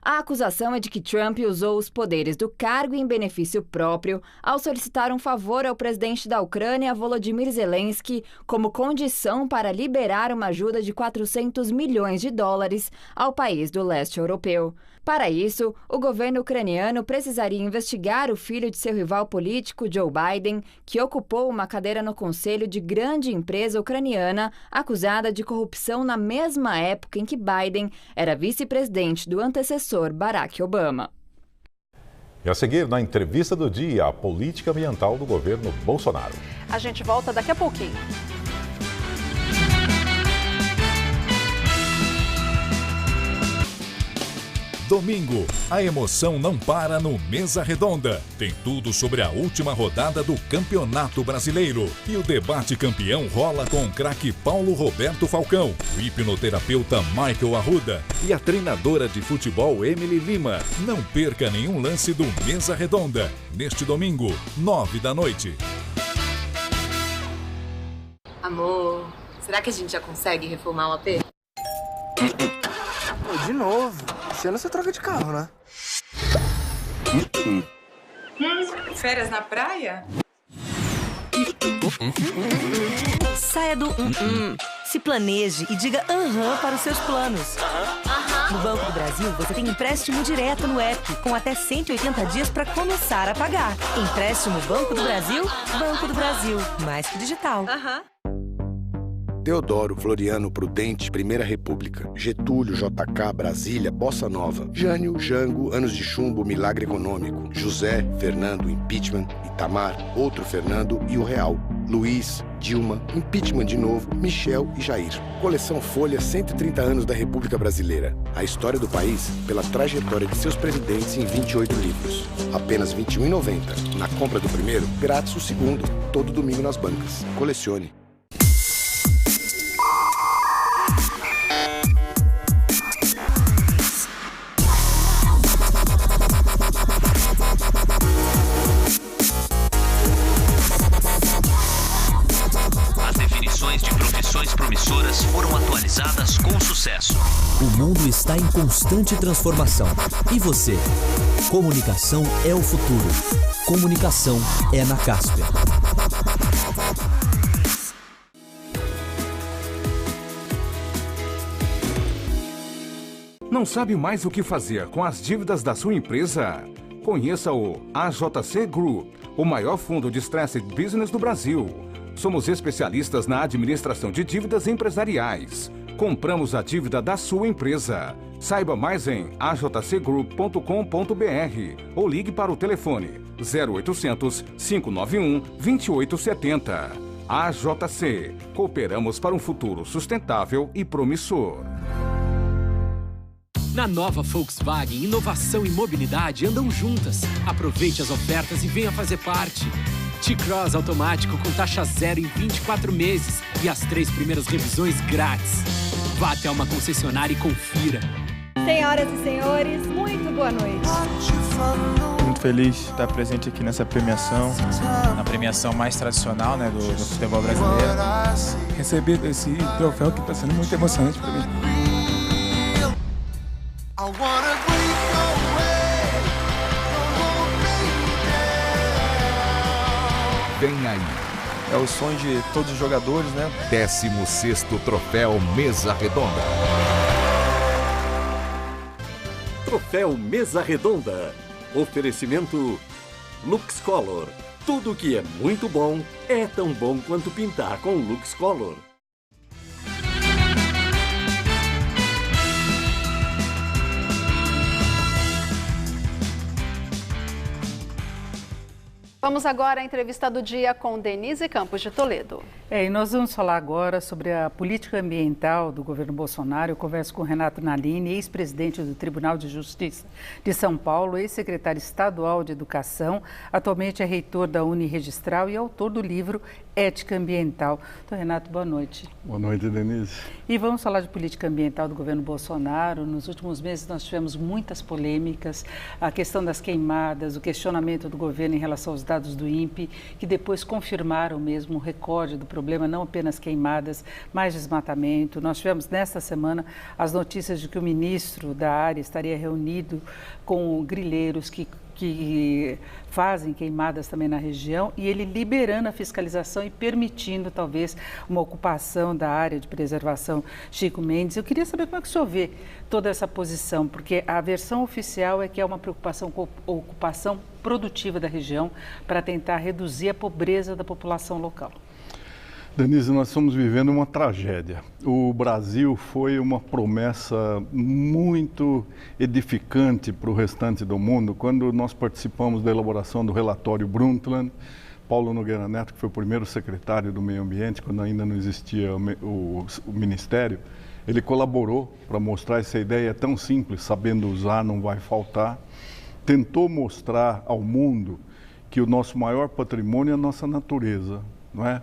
A acusação é de que Trump usou os poderes do cargo em benefício próprio ao solicitar um favor ao presidente da Ucrânia, Volodymyr Zelensky, como condição para liberar uma ajuda de 400 milhões de dólares ao país do leste europeu. Para isso, o governo ucraniano precisaria investigar o filho de seu rival político, Joe Biden, que ocupou uma cadeira no conselho de grande empresa ucraniana acusada de corrupção na mesma época em que Biden era vice-presidente do antecessor Barack Obama. E a seguir, na entrevista do dia, a política ambiental do governo Bolsonaro. A gente volta daqui a pouquinho. Domingo, a emoção não para no Mesa Redonda. Tem tudo sobre a última rodada do Campeonato Brasileiro. E o debate campeão rola com o craque Paulo Roberto Falcão, o hipnoterapeuta Michael Arruda e a treinadora de futebol Emily Lima. Não perca nenhum lance do Mesa Redonda, neste domingo, 9 da noite. Amor, será que a gente já consegue reformar o AP? De novo. Esse ano você troca de carro, né? Férias na praia? Saia do Se planeje e diga aham para os seus planos. No Banco do Brasil, você tem empréstimo direto no app, com até 180 dias para começar a pagar. Empréstimo Banco do Brasil? Banco do Brasil. Mais que digital. Deodoro, Floriano, Prudente, Primeira República, Getúlio, JK, Brasília, Bossa Nova, Jânio, Jango, Anos de Chumbo, Milagre Econômico, José, Fernando, Impeachment, Itamar, Outro Fernando e o Real, Luiz, Dilma, Impeachment de novo, Michel e Jair. Coleção Folha, 130 anos da República Brasileira. A história do país pela trajetória de seus presidentes em 28 livros. Apenas R$ 21,90. Na compra do primeiro, grátis o segundo. Todo domingo nas bancas. Colecione. Promissoras foram atualizadas com sucesso. O mundo está em constante transformação. E você? Comunicação é o futuro. Comunicação é na Casper. Não sabe mais o que fazer com as dívidas da sua empresa? Conheça o AJC Group, o maior fundo de Stressed Business do Brasil. Somos especialistas na administração de dívidas empresariais. Compramos a dívida da sua empresa. Saiba mais em ajcgroup.com.br ou ligue para o telefone 0800 591 2870. AJC. Cooperamos para um futuro sustentável e promissor. Na nova Volkswagen, inovação e mobilidade andam juntas. Aproveite as ofertas e venha fazer parte. T-Cross automático com taxa zero em 24 meses e as 3 primeiras revisões grátis. Vá até uma concessionária e confira. Senhoras e senhores, muito boa noite. Muito feliz de estar presente aqui nessa premiação, na premiação mais tradicional, né, do futebol brasileiro. Receber esse troféu que está sendo muito emocionante para mim. Vem aí. É o sonho de todos os jogadores, né? 16º Troféu Mesa Redonda. Troféu Mesa Redonda. Oferecimento LuxColor. Tudo que é muito bom é tão bom quanto pintar com LuxColor. Vamos agora à entrevista do dia com Denise Campos de Toledo. E nós vamos falar agora sobre a política ambiental do governo Bolsonaro. Eu converso com Renato Nalini, ex-presidente do Tribunal de Justiça de São Paulo, ex-secretário estadual de Educação, atualmente é reitor da Uniregistral e autor do livro Ética Ambiental. Então, Renato, boa noite. Boa noite, Denise. E vamos falar de política ambiental do governo Bolsonaro. Nos últimos meses nós tivemos muitas polêmicas, a questão das queimadas, o questionamento do governo em relação aos dados do INPE, que depois confirmaram mesmo o recorde do problema, não apenas queimadas, mas desmatamento. Nós tivemos nesta semana as notícias de que o ministro da área estaria reunido com grileiros que fazem queimadas também na região e ele liberando a fiscalização e permitindo talvez uma ocupação da área de preservação Chico Mendes. Eu queria saber como é que o senhor vê toda essa posição, porque a versão oficial é que é uma preocupação com a ocupação produtiva da região para tentar reduzir a pobreza da população local. Denise, nós estamos vivendo uma tragédia. O Brasil foi uma promessa muito edificante para o restante do mundo. Quando nós participamos da elaboração do relatório Brundtland, Paulo Nogueira Neto, que foi o primeiro secretário do Meio Ambiente, quando ainda não existia o Ministério, ele colaborou para mostrar essa ideia tão simples, sabendo usar, não vai faltar. Tentou mostrar ao mundo que o nosso maior patrimônio é a nossa natureza, não é?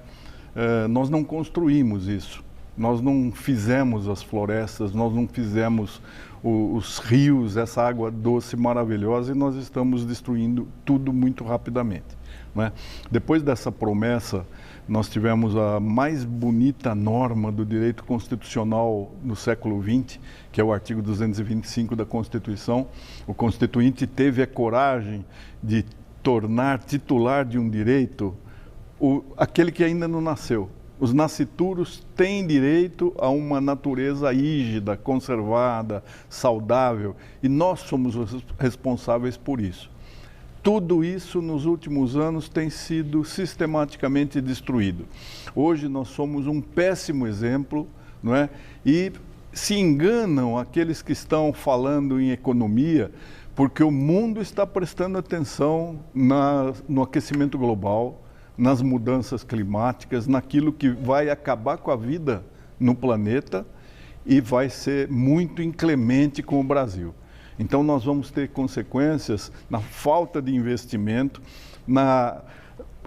Nós não construímos isso, nós não fizemos as florestas, nós não fizemos os rios, essa água doce maravilhosa, e nós estamos destruindo tudo muito rapidamente, não é? Depois dessa promessa, nós tivemos a mais bonita norma do direito constitucional no século XX, que é o artigo 225 da Constituição. O Constituinte teve a coragem de tornar titular de um direito aquele que ainda não nasceu. Os nascituros têm direito a uma natureza rígida, conservada, saudável, e nós somos os responsáveis por isso. Tudo isso nos últimos anos tem sido sistematicamente destruído. Hoje nós somos um péssimo exemplo, não é? E se enganam aqueles que estão falando em economia, porque o mundo está prestando atenção no aquecimento global, nas mudanças climáticas, naquilo que vai acabar com a vida no planeta e vai ser muito inclemente com o Brasil. Então nós vamos ter consequências na falta de investimento, na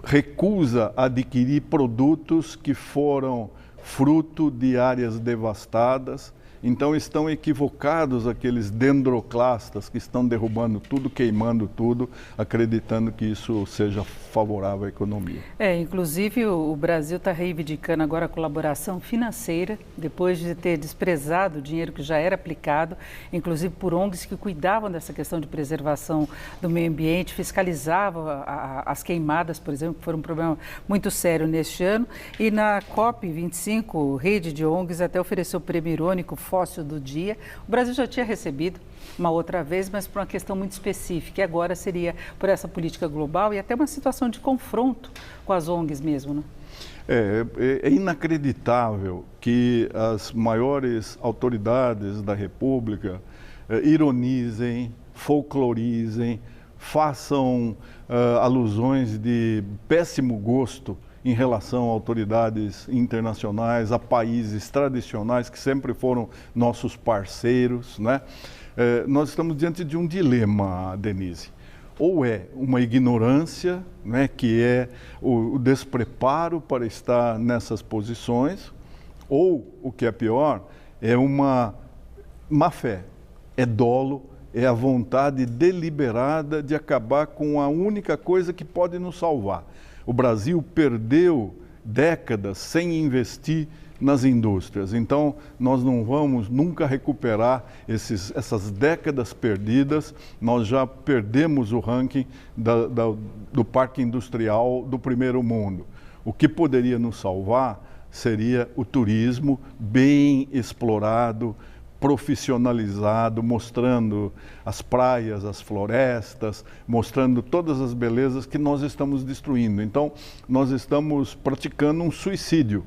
recusa a adquirir produtos que foram fruto de áreas devastadas. Então estão equivocados aqueles dendroclastas que estão derrubando tudo, queimando tudo, acreditando que isso seja favorável à economia. Inclusive o Brasil está reivindicando agora a colaboração financeira, depois de ter desprezado o dinheiro que já era aplicado, inclusive por ONGs que cuidavam dessa questão de preservação do meio ambiente, fiscalizavam as queimadas, por exemplo, que foram um problema muito sério neste ano. E na COP25, rede de ONGs até ofereceu o prêmio irônico fóssil do dia. O Brasil já tinha recebido uma outra vez, mas por uma questão muito específica, e agora seria por essa política global e até uma situação de confronto com as ONGs mesmo, né? É inacreditável que as maiores autoridades da República ironizem, folclorizem, façam alusões de péssimo gosto em relação a autoridades internacionais, a países tradicionais que sempre foram nossos parceiros, né? Nós estamos diante de um dilema, Denise. Ou é uma ignorância, né, que é o despreparo para estar nessas posições, ou, o que é pior, é uma má fé, é dolo, é a vontade deliberada de acabar com a única coisa que pode nos salvar. O Brasil perdeu décadas sem investir nas indústrias. Então, nós não vamos nunca recuperar essas décadas perdidas. Nós já perdemos o ranking do parque industrial do primeiro mundo. O que poderia nos salvar seria o turismo bem explorado, profissionalizado, mostrando as praias, as florestas, mostrando todas as belezas que nós estamos destruindo. Então, nós estamos praticando um suicídio.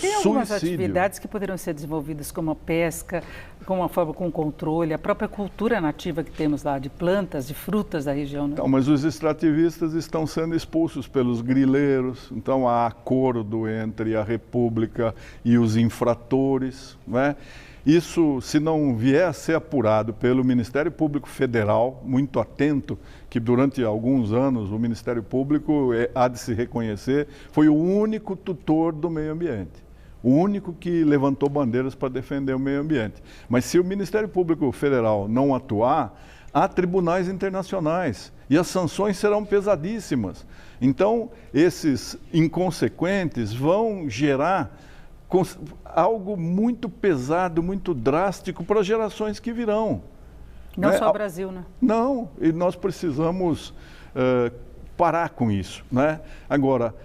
Tem algumas atividades que poderiam ser desenvolvidas como a pesca, com controle, a própria cultura nativa que temos lá, de plantas, de frutas da região. Né? Então, mas os extrativistas estão sendo expulsos pelos grileiros, então há acordo entre a República e os infratores, né? Isso, se não vier a ser apurado pelo Ministério Público Federal, muito atento, que durante alguns anos o Ministério Público, há de se reconhecer, foi o único tutor do meio ambiente, o único que levantou bandeiras para defender o meio ambiente. Mas se o Ministério Público Federal não atuar, há tribunais internacionais e as sanções serão pesadíssimas. Então, esses inconsequentes vão gerar algo muito pesado, muito drástico para as gerações que virão. Não só o Brasil, né? Não, e nós precisamos parar com isso, né? Agora,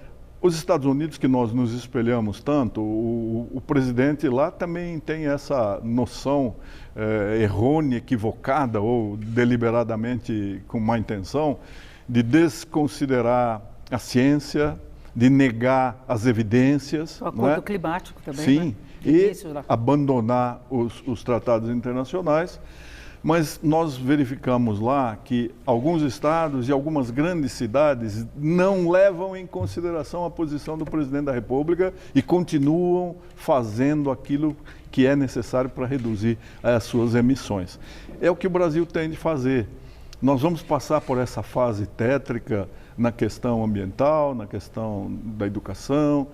os Estados Unidos, que nós nos espelhamos tanto, o presidente lá também tem essa noção errônea, equivocada ou deliberadamente com má intenção de desconsiderar a ciência, de negar as evidências. O acordo climático também. Sim, né? E abandonar os tratados internacionais. Mas nós verificamos lá que alguns estados e algumas grandes cidades não levam em consideração a posição do presidente da República e continuam fazendo aquilo que é necessário para reduzir as suas emissões. É o que o Brasil tem de fazer. Nós vamos passar por essa fase tétrica na questão ambiental, na questão da educação,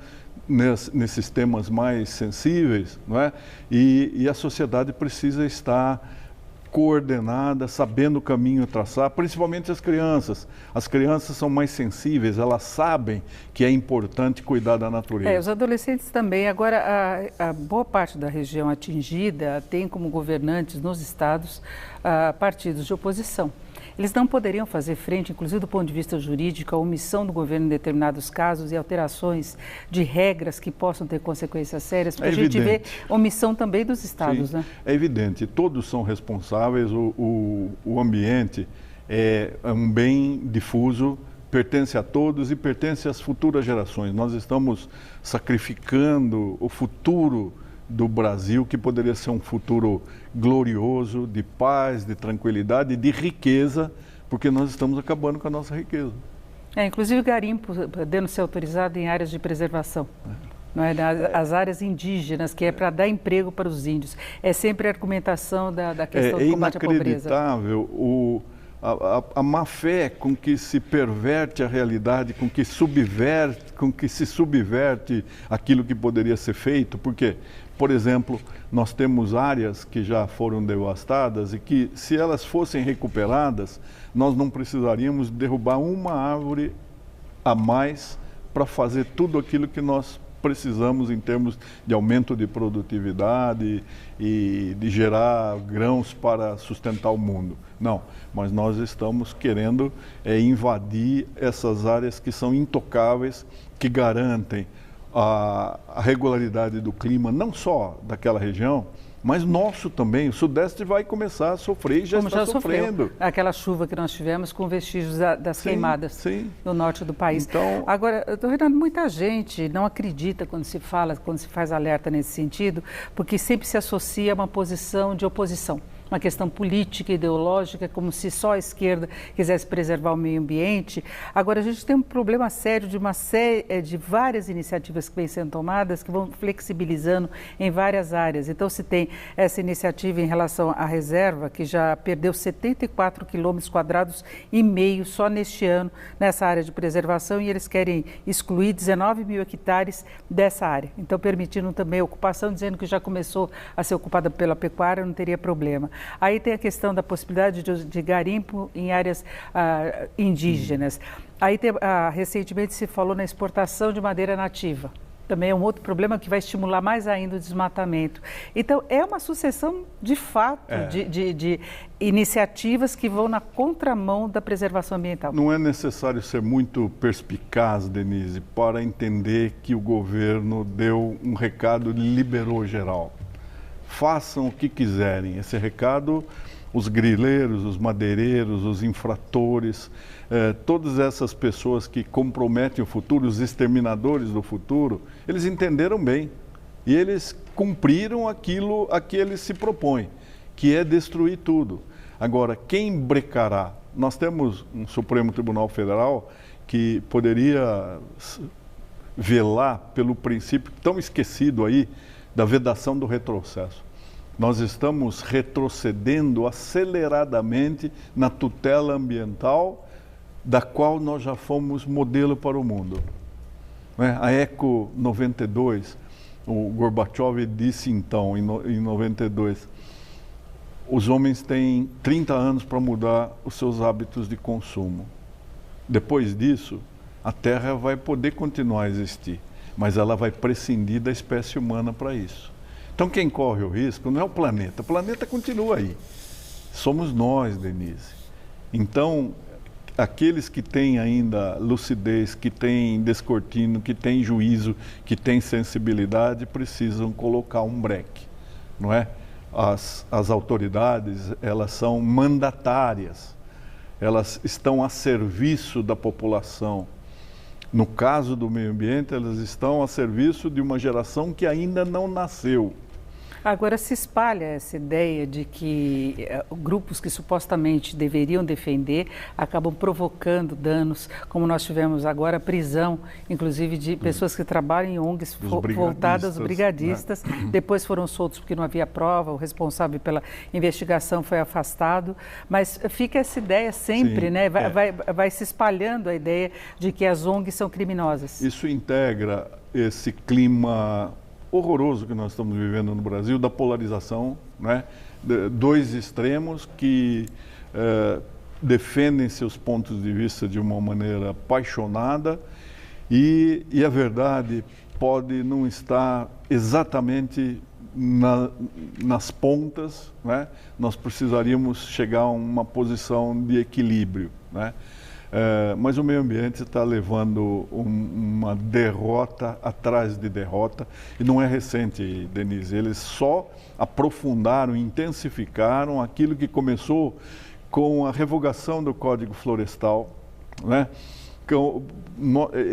nesses temas mais sensíveis, não é? E a sociedade precisa estar coordenada, sabendo o caminho a traçar, principalmente as crianças. As crianças são mais sensíveis, elas sabem que é importante cuidar da natureza. Os adolescentes também. Agora, a boa parte da região atingida tem como governantes nos estados partidos de oposição. Eles não poderiam fazer frente, inclusive do ponto de vista jurídico, à omissão do governo em determinados casos e alterações de regras que possam ter consequências sérias, porque a gente vê omissão também dos estados. Sim, né? É evidente, todos são responsáveis, o ambiente é um bem difuso, pertence a todos e pertence às futuras gerações. Nós estamos sacrificando o futuro do Brasil, que poderia ser um futuro glorioso, de paz, de tranquilidade, de riqueza, porque nós estamos acabando com a nossa riqueza. Inclusive garimpo podendo ser autorizado em áreas de preservação. Não é? As áreas indígenas, que é para dar emprego para os índios. É sempre a argumentação da questão do combate à pobreza. É inacreditável a má fé com que se perverte a realidade, com que se subverte aquilo que poderia ser feito, porque, por exemplo, nós temos áreas que já foram devastadas e que, se elas fossem recuperadas, nós não precisaríamos derrubar uma árvore a mais para fazer tudo aquilo que nós precisamos em termos de aumento de produtividade e de gerar grãos para sustentar o mundo. Não, mas nós estamos querendo invadir essas áreas que são intocáveis, que garantem a regularidade do clima, não só daquela região, Mas nosso também, o Sudeste vai começar a sofrer e já está sofrendo. Sofreu. Aquela chuva que nós tivemos com vestígios das queimadas no norte do país. Então, agora, eu estou vendo muita gente não acredita quando se fala, quando se faz alerta nesse sentido, porque sempre se associa a uma posição de oposição. Uma questão política, ideológica, como se só a esquerda quisesse preservar o meio ambiente. Agora, a gente tem um problema sério de várias iniciativas que vêm sendo tomadas, que vão flexibilizando em várias áreas. Então, se tem essa iniciativa em relação à reserva, que já perdeu 74 quilômetros quadrados e meio só neste ano, nessa área de preservação, e eles querem excluir 19 mil hectares dessa área. Então, permitindo também a ocupação, dizendo que já começou a ser ocupada pela pecuária, não teria problema. Aí tem a questão da possibilidade de garimpo em áreas indígenas. Aí recentemente se falou na exportação de madeira nativa. Também é um outro problema que vai estimular mais ainda o desmatamento. Então, é uma sucessão, de fato, de iniciativas que vão na contramão da preservação ambiental. Não é necessário ser muito perspicaz, Denise, para entender que o governo deu um recado, liberou geral. Façam o que quiserem. Esse recado, os grileiros, os madeireiros, os infratores, todas essas pessoas que comprometem o futuro, os exterminadores do futuro, eles entenderam bem e eles cumpriram aquilo a que eles se propõem, que é destruir tudo. Agora, quem brecará? Nós temos um Supremo Tribunal Federal que poderia velar pelo princípio tão esquecido aí, da vedação do retrocesso. Nós estamos retrocedendo aceleradamente na tutela ambiental, da qual nós já fomos modelo para o mundo. A ECO 92, o Gorbachev disse então, em 92, os homens têm 30 anos para mudar os seus hábitos de consumo. Depois disso, a Terra vai poder continuar a existir, mas ela vai prescindir da espécie humana para isso. Então, quem corre o risco não é o planeta continua aí. Somos nós, Denise. Então, aqueles que têm ainda lucidez, que têm descortino, que têm juízo, que têm sensibilidade, precisam colocar um breque, não é? As autoridades, elas são mandatárias, elas estão a serviço da população. No caso do meio ambiente, elas estão a serviço de uma geração que ainda não nasceu. Agora se espalha essa ideia de que grupos que supostamente deveriam defender acabam provocando danos, como nós tivemos agora a prisão, inclusive de pessoas que trabalham em ONGs voltadas, brigadistas, né? Depois foram soltos porque não havia prova, o responsável pela investigação foi afastado, mas fica essa ideia sempre, sim, né? Vai se espalhando a ideia de que as ONGs são criminosas. Isso integra esse clima horroroso que nós estamos vivendo no Brasil, da polarização, né? Dois extremos que defendem seus pontos de vista de uma maneira apaixonada e a verdade pode não estar exatamente nas pontas, né? Nós precisaríamos chegar a uma posição de equilíbrio, né? Mas o meio ambiente está levando uma derrota atrás de derrota, e não é recente, Denise, eles só aprofundaram, intensificaram aquilo que começou com a revogação do Código Florestal, né?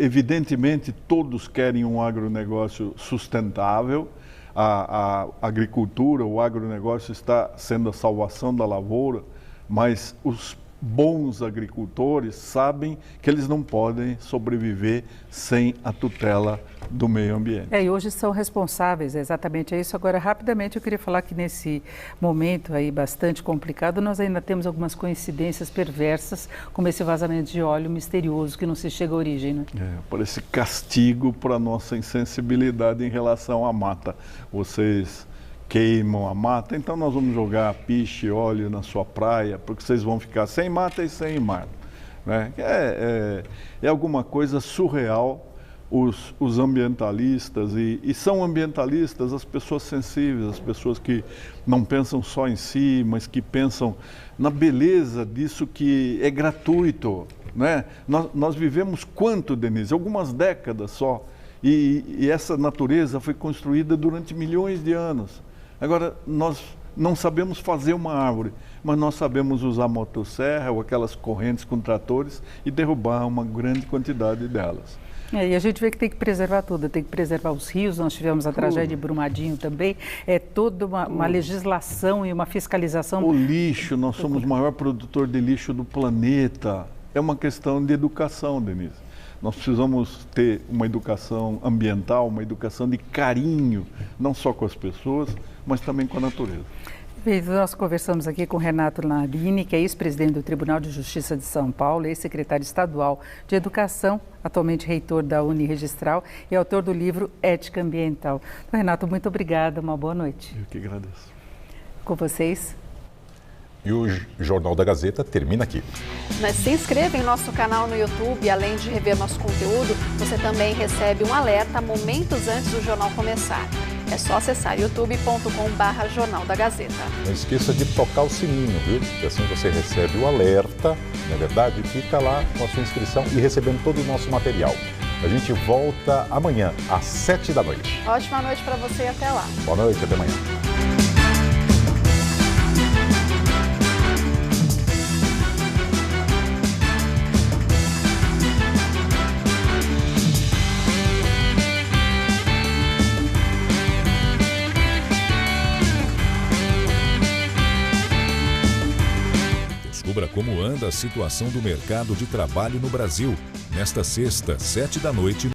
Evidentemente, todos querem um agronegócio sustentável, a agricultura, o agronegócio está sendo a salvação da lavoura, mas os bons agricultores sabem que eles não podem sobreviver sem a tutela do meio ambiente. E hoje são responsáveis, é exatamente isso. Agora, rapidamente, eu queria falar que nesse momento aí bastante complicado, nós ainda temos algumas coincidências perversas, como esse vazamento de óleo misterioso que não se chega à origem, né? Parece castigo para a nossa insensibilidade em relação à mata. Vocês queimam a mata, então nós vamos jogar piche, óleo na sua praia, porque vocês vão ficar sem mata e sem mar, né? É alguma coisa surreal. Os ambientalistas, e são ambientalistas as pessoas sensíveis, as pessoas que não pensam só em si, mas que pensam na beleza disso que é gratuito, né? Nós vivemos quanto, Denise? Algumas décadas só, e essa natureza foi construída durante milhões de anos. Agora, nós não sabemos fazer uma árvore, mas nós sabemos usar motosserra ou aquelas correntes com tratores e derrubar uma grande quantidade delas. E a gente vê que tem que preservar tudo, tem que preservar os rios, nós tivemos a tragédia de Brumadinho também, é toda uma legislação e uma fiscalização. O lixo, nós somos o maior produtor de lixo do planeta, é uma questão de educação, Denise. Nós precisamos ter uma educação ambiental, uma educação de carinho, não só com as pessoas, mas também com a natureza. Nós conversamos aqui com Renato Narini, que é ex-presidente do Tribunal de Justiça de São Paulo, ex-secretário estadual de Educação, atualmente reitor da Uniregistral e autor do livro Ética Ambiental. Então, Renato, muito obrigada, uma boa noite. Eu que agradeço. Com vocês. E o Jornal da Gazeta termina aqui. Mas se inscreva em nosso canal no YouTube, além de rever nosso conteúdo, você também recebe um alerta momentos antes do jornal começar. É só acessar youtube.com/Jornal da Gazeta. Não esqueça de tocar o sininho, viu? Porque assim você recebe o alerta, não é verdade? Fica lá com a sua inscrição e recebendo todo o nosso material. A gente volta amanhã, às 7 da noite. Ótima noite para você e até lá. Boa noite, até amanhã. Descubra como anda a situação do mercado de trabalho no Brasil, nesta sexta, 7 da noite.